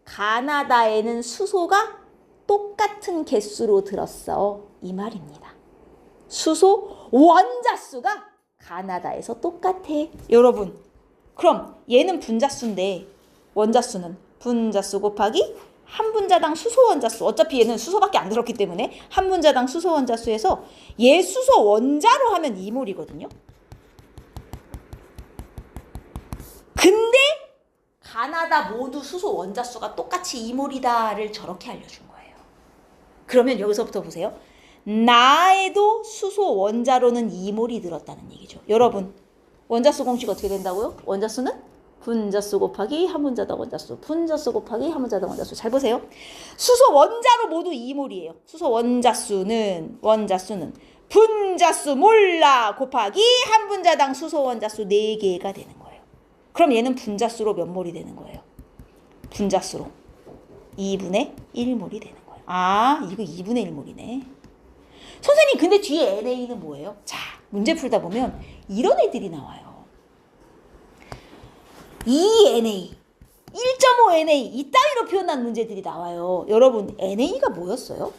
가나다에는 수소가 똑같은 개수로 들었어 이 말입니다. 수소 원자수가 가나다에서 똑같아. 여러분 그럼 얘는 분자수인데 원자수는 분자수 곱하기 한 분자당 수소 원자수. 어차피 얘는 수소밖에 안 들었기 때문에 한 분자당 수소 원자수에서 얘 수소 원자로 하면 2몰이거든요. 근데 가나다 모두 수소 원자수가 똑같이 2몰이다를 저렇게 알려준 거예요. 그러면 여기서부터 보세요. 나에도 수소 원자로는 2몰이 들었다는 얘기죠. 여러분 원자수 공식 어떻게 된다고요? 원자수는 분자수 곱하기 한 분자당 원자수. 분자수 곱하기 한 분자당 원자수. 잘 보세요. 수소 원자로 모두 2몰이에요. 수소 원자수는 분자수 몰라 곱하기 한 분자당 수소 원자수 4개가 되는 거예요. 그럼 얘는 분자수로 몇 몰이 되는 거예요? 분자수로 2분의 1몰이 되는 거예요. 이거 2분의 1몰이네. 선생님 근데 뒤에 NA는 뭐예요? 자, 문제 풀다 보면 이런 애들이 나와요. 2NA, 1.5NA 이따위로 표현한 문제들이 나와요. 여러분 NA가 뭐였어요?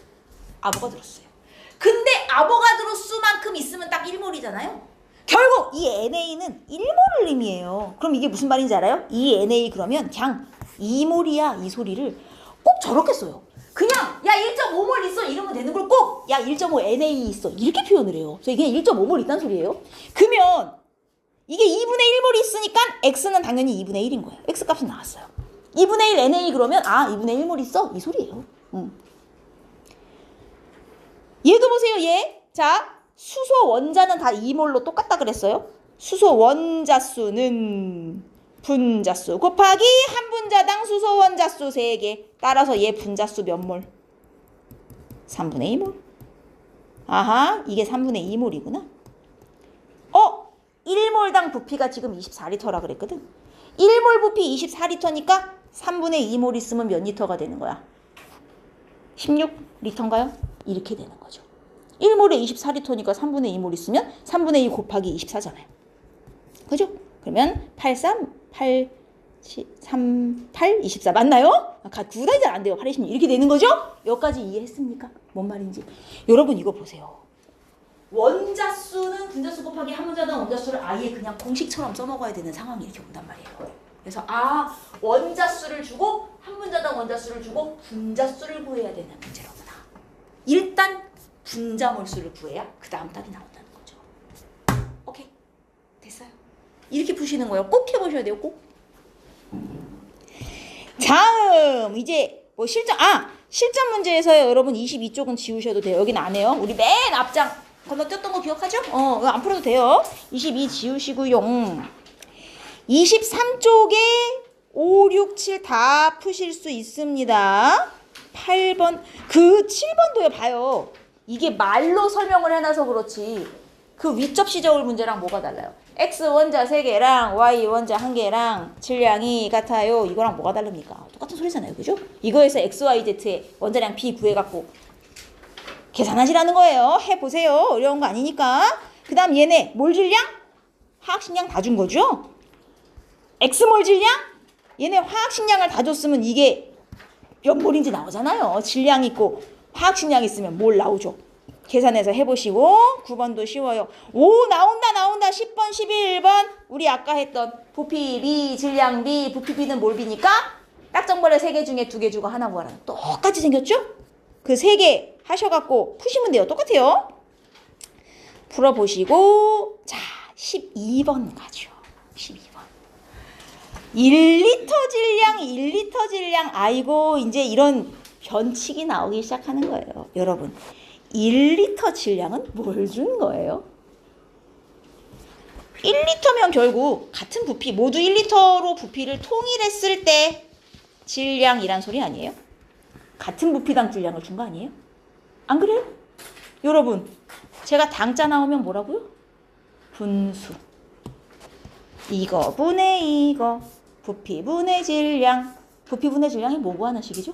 아보가드로스예요. 근데 아보가드로스만큼 있으면 딱 1몰 있잖아요. 결국 이 NA는 1몰을 의미해요. 그럼 이게 무슨 말인지 알아요? 이 NA 그러면 그냥 2몰이야 이 소리를 꼭 저렇게 써요. 그냥 야 1.5몰 있어 이러면 되는 걸 꼭 야 1.5 NA 있어 이렇게 표현을 해요. 그래서 이게 1.5몰 있다는 소리예요. 그러면 이게 2분의 1몰이 있으니까 X는 당연히 2분의 1인 거예요. X 값은 나왔어요. 2분의 1 NA 그러면 2분의 1몰 있어 이 소리예요. 얘도 보세요 얘. 자 수소 원자는 다 2몰로 똑같다 그랬어요. 수소 원자수는 분자수 곱하기 한 분자당 수소 원자수 3개. 따라서 얘 분자수 몇 몰? 3분의 2몰. 아하 이게 3분의 2몰이구나. 1몰당 부피가 지금 24리터라 그랬거든. 1몰 부피 24리터니까 3분의 2몰 있으면 몇 리터가 되는 거야? 16리터인가요? 이렇게 되는 거죠. 1몰에 24리터니까 3분의 2몰 있으면 3분의 2 곱하기 24잖아요. 그죠? 그러면 83, 8, 3, 8, 24 맞나요? 구단이 잘 안 돼요. 8, 26 이렇게 되는 거죠? 여기까지 이해했습니까? 뭔 말인지. 여러분 이거 보세요. 원자수는 분자수 곱하기 한 분자당 원자수를 아예 그냥 공식처럼 써먹어야 되는 상황이 이렇게 온단 말이에요. 그래서 원자수를 주고 한 분자당 원자수를 주고 분자수를 구해야 되는 문제로구나. 일단 분자몰수를 구해야 그 다음 답이 나온다는 거죠. 오케이 됐어요. 이렇게 푸시는 거예요. 꼭 해보셔야 돼요. 꼭. 다음 이제 뭐 실전 문제에서요. 여러분 22쪽은 지우셔도 돼요. 여기는 안 해요. 우리 맨 앞장 건너뛰었던 거 기억하죠? 이거 안 풀어도 돼요. 22 지우시고요. 23쪽에 5, 6, 7 다 푸실 수 있습니다. 8번 그 7번도요. 봐요. 이게 말로 설명을 해놔서 그렇지 그 윗접시 저울 문제랑 뭐가 달라요? X 원자 3개랑 Y 원자 1개랑 질량이 같아요. 이거랑 뭐가 다릅니까? 똑같은 소리잖아요. 그죠? 이거에서 X, Y, Z의 원자량 B 구해갖고 계산하시라는 거예요. 해보세요. 어려운 거 아니니까. 그 다음 얘네 몰 질량? 화학식량 다 준 거죠? X몰 질량? 얘네 화학식량을 다 줬으면 이게 몇 몰인지 나오잖아요. 질량 있고 화학식량 있으면 몰 나오죠. 계산해서 해보시고 9번도 쉬워요. 오 나온다 10번 11번 우리 아까 했던 부피 B 질량 B 부피 B는 몰 B니까 딱정벌레 3개 중에 2개 주고 하나 구하라는 똑같이 생겼죠? 그 3개 하셔갖고 푸시면 돼요. 똑같아요. 풀어보시고 자 12번 가죠. 12번 1리터 질량 아이고 이제 이런 변칙이 나오기 시작하는 거예요. 여러분 1리터 질량은 뭘 준 거예요? 1리터면 결국 같은 부피 모두 1리터로 부피를 통일했을 때 질량이란 소리 아니에요? 같은 부피당 질량을 준 거 아니에요? 안 그래요? 여러분 제가 당자 나오면 뭐라고요? 분수 이거 분의 이거 부피 분의 질량 부피 분의 질량이 뭐 구하는 식이죠?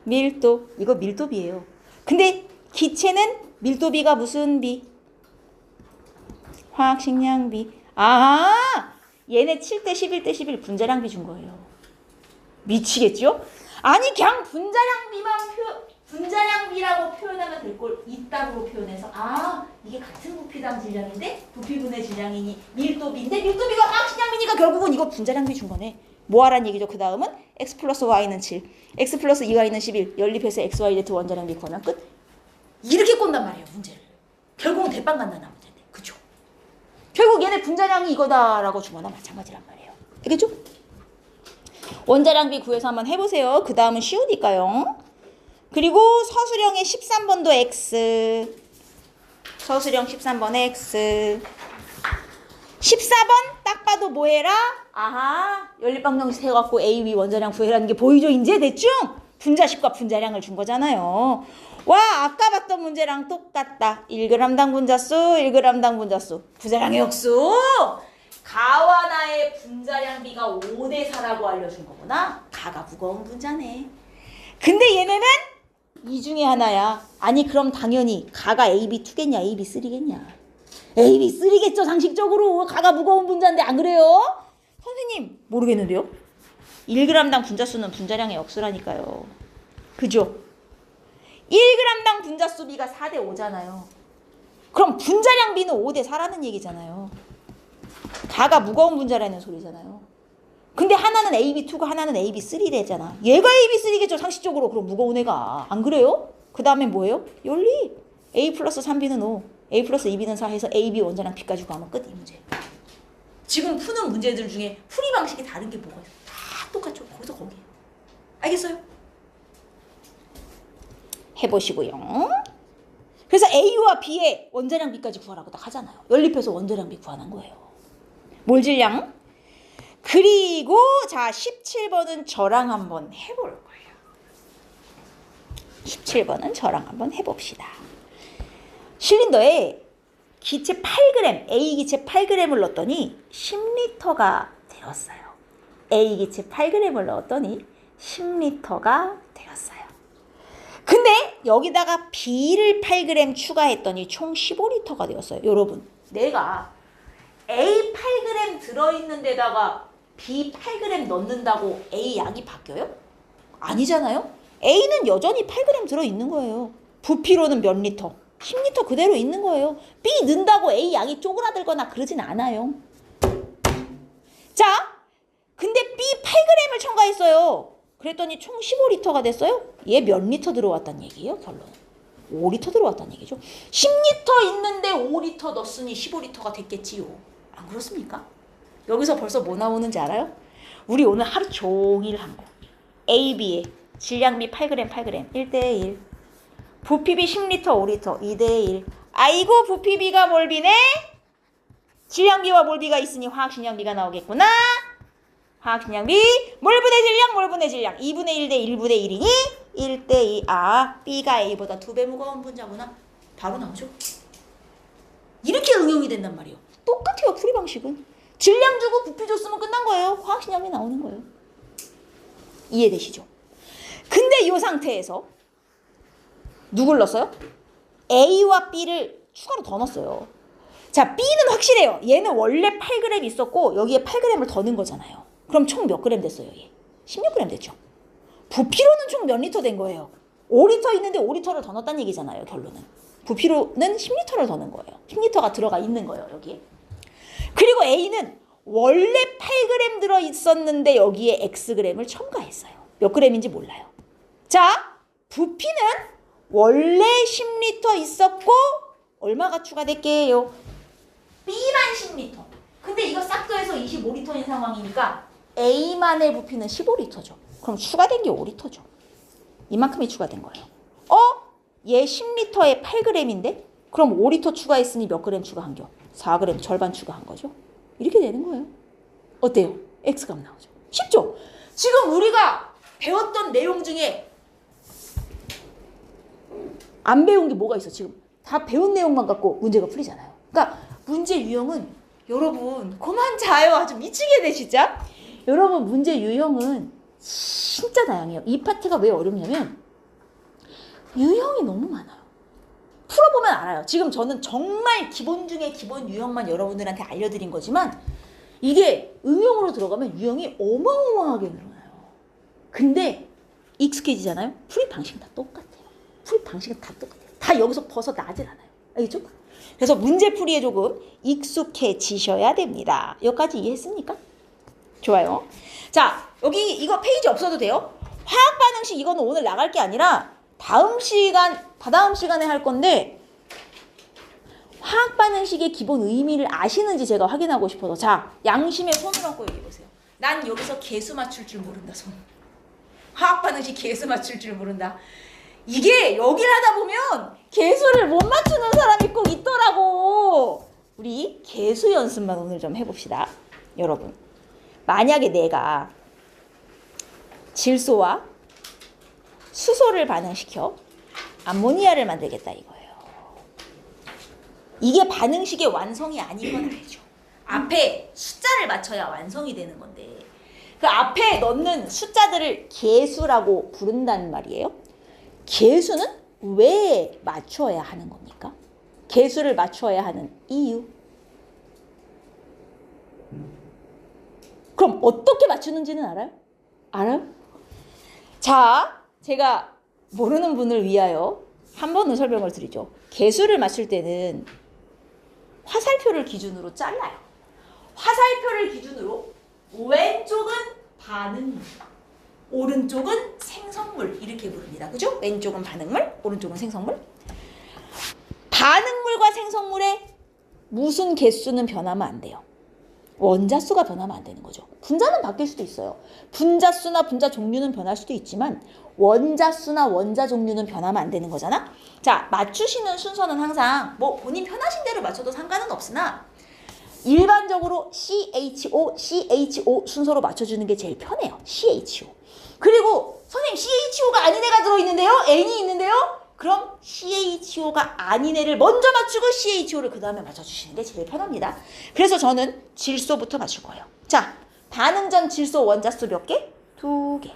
밀도 이거 밀도비예요. 근데 기체는 밀도비가 무슨 비? 화학식량비. 얘네 7대 11대 11 분자량비 준 거예요. 미치겠죠? 아니 그냥 분자량비라고 표현하면 될 걸 이따구로 표현해서 이게 같은 부피당 질량인데 부피분의 질량이니 밀도비인데 밀도비가 화학식량비니까 결국은 이거 분자량비 준 거네. 뭐하란 얘기죠? 그 다음은 x 플러스 y는 7 x 플러스 2y는 11 연립해서 x, y, z 원자량비 구하면 끝. 이렇게 꼰단 말이에요. 문제를. 결국은 대빵 간다는 문제인데 그쵸? 결국 얘네 분자량이 이거다라고 주거나 마찬가지란 말이에요. 알겠죠? 원자량비 구해서 한번 해보세요. 그 다음은 쉬우니까요. 그리고 서술형의 13번도 X. 서술형 13번 X. 14번 딱 봐도 뭐해라? 연립방정식 해갖고 A, B 원자량 구해라는 게 보이죠? 이제 대충? 분자식과 분자량을 준 거잖아요. 와 아까 봤던 문제랑 똑같다. 1g당 분자수 1g당 분자수 분자량의 역수. 가와 나의 분자량비가 5대4라고 알려준 거구나. 가가 무거운 분자네. 근데 얘네는 이 중에 하나야. 아니 그럼 당연히 가가 AB2겠냐 AB3겠냐. AB3겠죠 상식적으로. 가가 무거운 분자인데 안 그래요? 선생님 모르겠는데요. 1g당 분자수는 분자량의 역수라니까요. 그죠? 1g당 분자수비가 4대5잖아요. 그럼 분자량 B는 5대 4라는 얘기잖아요. 가가 무거운 분자라는 소리잖아요. 근데 하나는 AB2고 하나는 AB3래잖아. 얘가 AB3겠죠, 상식적으로. 그럼 무거운 애가. 안 그래요? 그 다음에 뭐예요? 연리. A 플러스 3B는 5, A 플러스 2B는 4 해서 AB 원자량 B까지 구하면 끝. 이 문제. 지금 푸는 문제들 중에 풀이 방식이 다른 게 뭐가 있어요? 다 똑같죠. 거기서 거기에요. 알겠어요? 해보시고요. 그래서 A와 B의 원자량 B까지 구하라고 딱 하잖아요. 연립해서 원자량 B 구하는 거예요. 몰질량. 그리고 자 17번은 저랑 한번 해볼 거예요. 17번은 저랑 한번 해봅시다. 실린더에 기체 8g, A 기체 8g을 넣었더니 10리터가 되었어요. A 기체 8g을 넣었더니 10리터가 되었어요. 근데 여기다가 B를 8g 추가했더니 총 15리터가 되었어요. 여러분, 내가 A 8g 들어있는 데다가 B 8g 넣는다고 A 양이 바뀌어요? 아니잖아요. A는 여전히 8g 들어있는 거예요. 부피로는 몇 리터? 10리터 그대로 있는 거예요. B 넣는다고 A 양이 쪼그라들거나 그러진 않아요. 자, 근데 B 8g을 첨가했어요. 그랬더니 총 15리터가 됐어요. 얘 몇 리터 들어왔단 얘기예요, 결론은? 5리터 들어왔단 얘기죠. 10리터 있는데 5리터 넣었으니 15리터가 됐겠지요. 안 그렇습니까? 여기서 벌써 뭐 나오는지 알아요? 우리 오늘 하루 종일 한 거. A, B의 질량비 8g, 8g, 1대1. 부피비 10리터, 5리터, 2대1. 아이고, 부피비가 몰비네? 질량비와 몰비가 있으니 화학식량비가 나오겠구나. 화학식량비, 몰분의 질량, 몰분의 질량. 2분의 1 대 1분의 1이니 1대2. 아, B가 A보다 2배 무거운 분자구나. 바로 나오죠. 이렇게 응용이 된단 말이에요. 똑같아요, 풀이 방식은. 질량 주고 부피 줬으면 끝난 거예요. 화학식량비 나오는 거예요. 이해되시죠? 근데 이 상태에서 누굴 넣었어요? A와 B를 추가로 더 넣었어요. 자, B는 확실해요. 얘는 원래 8g 있었고 여기에 8g을 더 넣은 거잖아요. 그럼 총 몇 g 됐어요, 얘? 16g 됐죠. 부피로는 총 몇 리터 된 거예요? 5리터 있는데 5리터를 더 넣었다는 얘기잖아요, 결론은. 부피로는 10리터를 더 넣은 거예요. 10리터가 들어가 있는 거예요, 여기에. 그리고 A는 원래 8g 들어있었는데 여기에 Xg을 첨가했어요. 몇 g인지 몰라요. 자, 부피는 원래 10리터 있었고 얼마가 추가될게요? B만 10리터. 근데 이거 싹 더해서 25리터인 상황이니까 A만의 부피는 15리터죠. 그럼 추가된 게 5리터죠. 이만큼이 추가된 거예요. 얘 10리터에 8g인데? 그럼 5리터 추가했으니 몇 g 추가한겨? 4g, 절반 추가한 거죠. 이렇게 되는 거예요. 어때요? X값 나오죠. 쉽죠? 지금 우리가 배웠던 내용 중에 안 배운 게 뭐가 있어? 지금 다 배운 내용만 갖고 문제가 풀리잖아요. 그러니까 문제 유형은 여러분 그만 자요. 아주 미치게 돼 진짜. 여러분 문제 유형은 진짜 다양해요. 이 파트가 왜 어렵냐면 유형이 너무 많아요. 풀어보면 알아요. 지금 저는 정말 기본 중에 기본 유형만 여러분들한테 알려드린 거지만 이게 응용으로 들어가면 유형이 어마어마하게 늘어나요. 근데 익숙해지잖아요. 풀이 방식은 다 똑같아요. 풀이 방식은 다 똑같아요. 다 여기서 벗어나질 않아요. 알겠죠? 그래서 문제풀이에 조금 익숙해지셔야 됩니다. 여기까지 이해했습니까? 좋아요. 자, 여기 이거 페이지 없어도 돼요. 화학반응식 이거는 오늘 나갈 게 아니라 다다음 시간에 할 건데 화학반응식의 기본 의미를 아시는지 제가 확인하고 싶어서 자, 양심에 손을 얹고 얘기해보세요. 난 여기서 개수 맞출 줄 모른다. 손. 화학반응식 개수 맞출 줄 모른다. 이게 여기를 하다 보면 개수를 못 맞추는 사람이 꼭 있더라고. 우리 개수 연습만 오늘 좀 해봅시다. 여러분, 만약에 내가 질소와 수소를 반응시켜 암모니아를 만들겠다 이거예요. 이게 반응식의 완성이 아닌 건 알죠. 앞에 숫자를 맞춰야 완성이 되는 건데 그 앞에 넣는 숫자들을 개수라고 부른다는 말이에요. 개수는 왜 맞춰야 하는 겁니까? 개수를 맞춰야 하는 이유. 그럼 어떻게 맞추는지는 알아요? 알아요? 자, 제가 모르는 분을 위하여 한 번 더 설명을 드리죠. 개수를 맞출 때는 화살표를 기준으로 잘라요. 화살표를 기준으로 왼쪽은 반응물, 오른쪽은 생성물 이렇게 부릅니다. 그죠? 왼쪽은 반응물, 오른쪽은 생성물. 반응물과 생성물의 무슨 개수는 변하면 안 돼요. 원자수가 변하면 안 되는 거죠. 분자는 바뀔 수도 있어요. 분자수나 분자 종류는 변할 수도 있지만 원자수나 원자 종류는 변하면 안 되는 거잖아. 자, 맞추시는 순서는 항상 뭐 본인 편하신 대로 맞춰도 상관은 없으나 일반적으로 CHO, CHO 순서로 맞춰주는 게 제일 편해요. CHO. 그리고 선생님 CHO가 아닌 애가 들어있는데요? N이 있는데요? 그럼 CHO가 아닌 애를 먼저 맞추고 CHO를 그 다음에 맞춰주시는 게 제일 편합니다. 그래서 저는 질소부터 맞출 거예요. 자, 반응 전 질소 원자수 몇 개? 2개.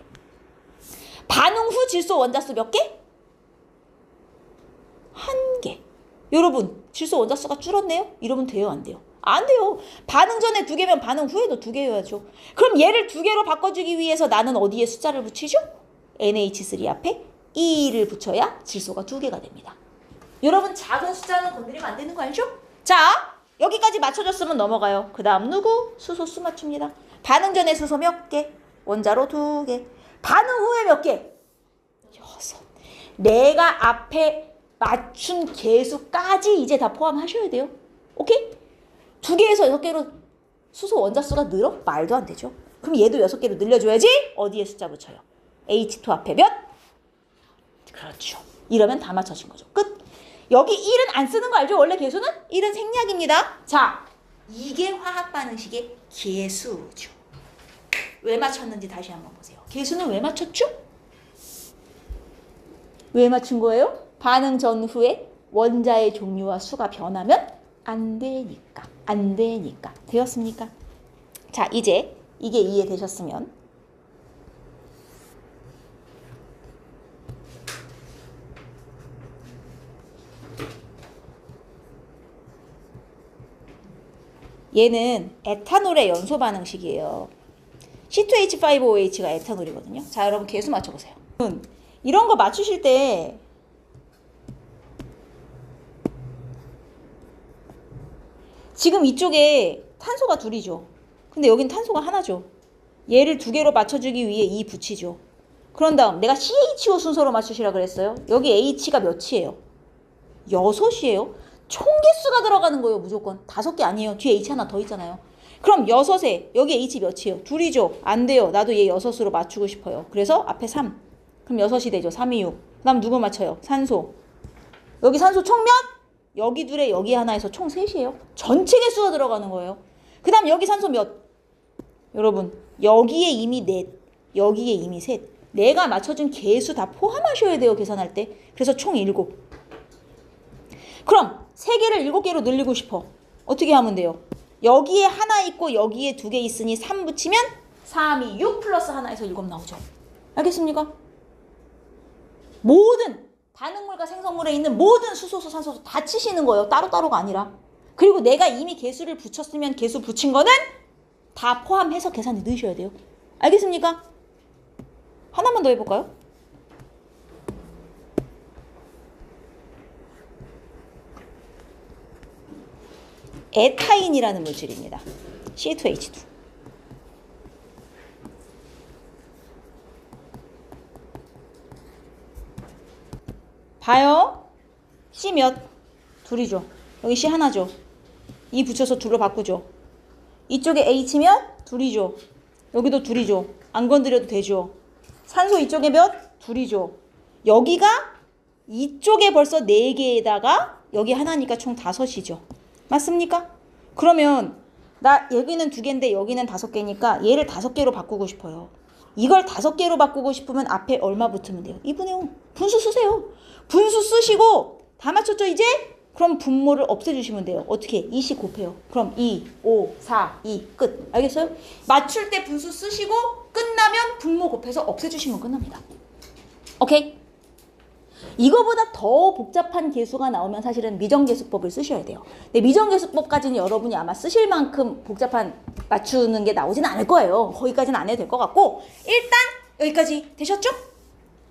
반응 후 질소 원자수 몇 개? 1개. 여러분, 질소 원자수가 줄었네요? 이러면 돼요, 안 돼요? 안 돼요. 반응 전에 2개면 반응 후에도 2개여야죠. 그럼 얘를 2개로 바꿔주기 위해서 나는 어디에 숫자를 붙이죠? NH3 앞에 2를 붙여야 질소가 2개가 됩니다. 여러분, 작은 숫자는 건드리면 안 되는 거 알죠? 자, 여기까지 맞춰줬으면 넘어가요. 그 다음 누구? 수소 수 맞춥니다. 반응 전에 수소 몇 개? 원자로 2개. 반응 후에 몇 개? 6. 내가 앞에 맞춘 개수까지 이제 다 포함하셔야 돼요. 오케이? 2개에서 6개로 수소 원자수가 늘어? 말도 안 되죠. 그럼 얘도 6개로 늘려줘야지 어디에 숫자 붙여요? H2 앞에 몇? 그렇죠. 이러면 다 맞춰진 거죠. 끝. 여기 1은 안 쓰는 거 알죠? 원래 개수는 1은 생략입니다. 자, 이게 화학 반응식의 개수죠. 왜 맞췄는지 다시 한번 보세요. 개수는 왜 맞췄죠? 왜 맞춘 거예요? 반응 전후에 원자의 종류와 수가 변하면 안 되니까. 안 되니까. 되었습니까? 자, 이제 이게 이해되셨으면 얘는 에탄올의 연소 반응식이에요. C2H5OH가 에탄올이거든요. 자, 여러분 개수 맞춰보세요. 이런 거 맞추실 때 지금 이쪽에 탄소가 둘이죠. 근데 여긴 탄소가 하나죠. 얘를 2개로 맞춰주기 위해 2 붙이죠. 그런 다음 내가 CHO 순서로 맞추시라 그랬어요. 여기 H가 몇이에요? 6이에요. 총 개수가 들어가는 거예요. 무조건 5개 아니에요. 뒤에 H 하나 더 있잖아요. 그럼 6에 여기 H 몇이에요? 2이죠. 안 돼요. 나도 얘 6으로 맞추고 싶어요. 그래서 앞에 3. 그럼 6이 되죠. 3, 2, 6. 그 다음 누구 맞춰요? 산소. 여기 산소 총 몇? 여기 둘에 여기 하나에서 총 3이에요. 전체 개수가 들어가는 거예요. 그 다음 여기 산소 몇? 여러분, 여기에 이미 넷, 여기에 이미 셋. 내가 맞춰준 개수 다 포함하셔야 돼요. 계산할 때. 그래서 총 7. 그럼 3개를 7개로 늘리고 싶어. 어떻게 하면 돼요? 여기에 하나 있고 여기에 2개 있으니 3 붙이면 3, 2, 6 플러스 하나에서 7 나오죠. 알겠습니까? 모든 반응물과 생성물에 있는 모든 수소수, 산소수 다 치시는 거예요. 따로따로가 아니라. 그리고 내가 이미 개수를 붙였으면 개수 붙인 거는 다 포함해서 계산에 넣으셔야 돼요. 알겠습니까? 하나만 더 해볼까요? 에타인이라는 물질입니다. C2H2. 봐요. C 몇? 둘이죠. 여기 C 하나죠. 이 붙여서 둘로 바꾸죠. 이쪽에 H 몇? 둘이죠. 여기도 둘이죠. 안 건드려도 되죠. 산소 이쪽에 몇? 둘이죠. 여기가 이쪽에 벌써 4개에다가 여기 하나니까 총 5이죠. 맞습니까? 그러면 나 여기는 2개인데 여기는 5개니까 얘를 5개로 바꾸고 싶어요. 이걸 5개로 바꾸고 싶으면 앞에 얼마 붙으면 돼요? 2분의 5. 분수 쓰세요. 분수 쓰시고 다 맞췄죠 이제? 그럼 분모를 없애주시면 돼요. 어떻게? 2씩 곱해요. 그럼 2, 5, 4, 2 끝. 알겠어요? 맞출 때 분수 쓰시고 끝나면 분모 곱해서 없애주시면 끝납니다. 오케이? 이거보다 더 복잡한 계수가 나오면 사실은 미정계수법을 쓰셔야 돼요. 근데 미정계수법까지는 여러분이 아마 쓰실 만큼 복잡한 맞추는 게 나오진 않을 거예요. 거기까지는 안 해도 될 것 같고 일단 여기까지 되셨죠?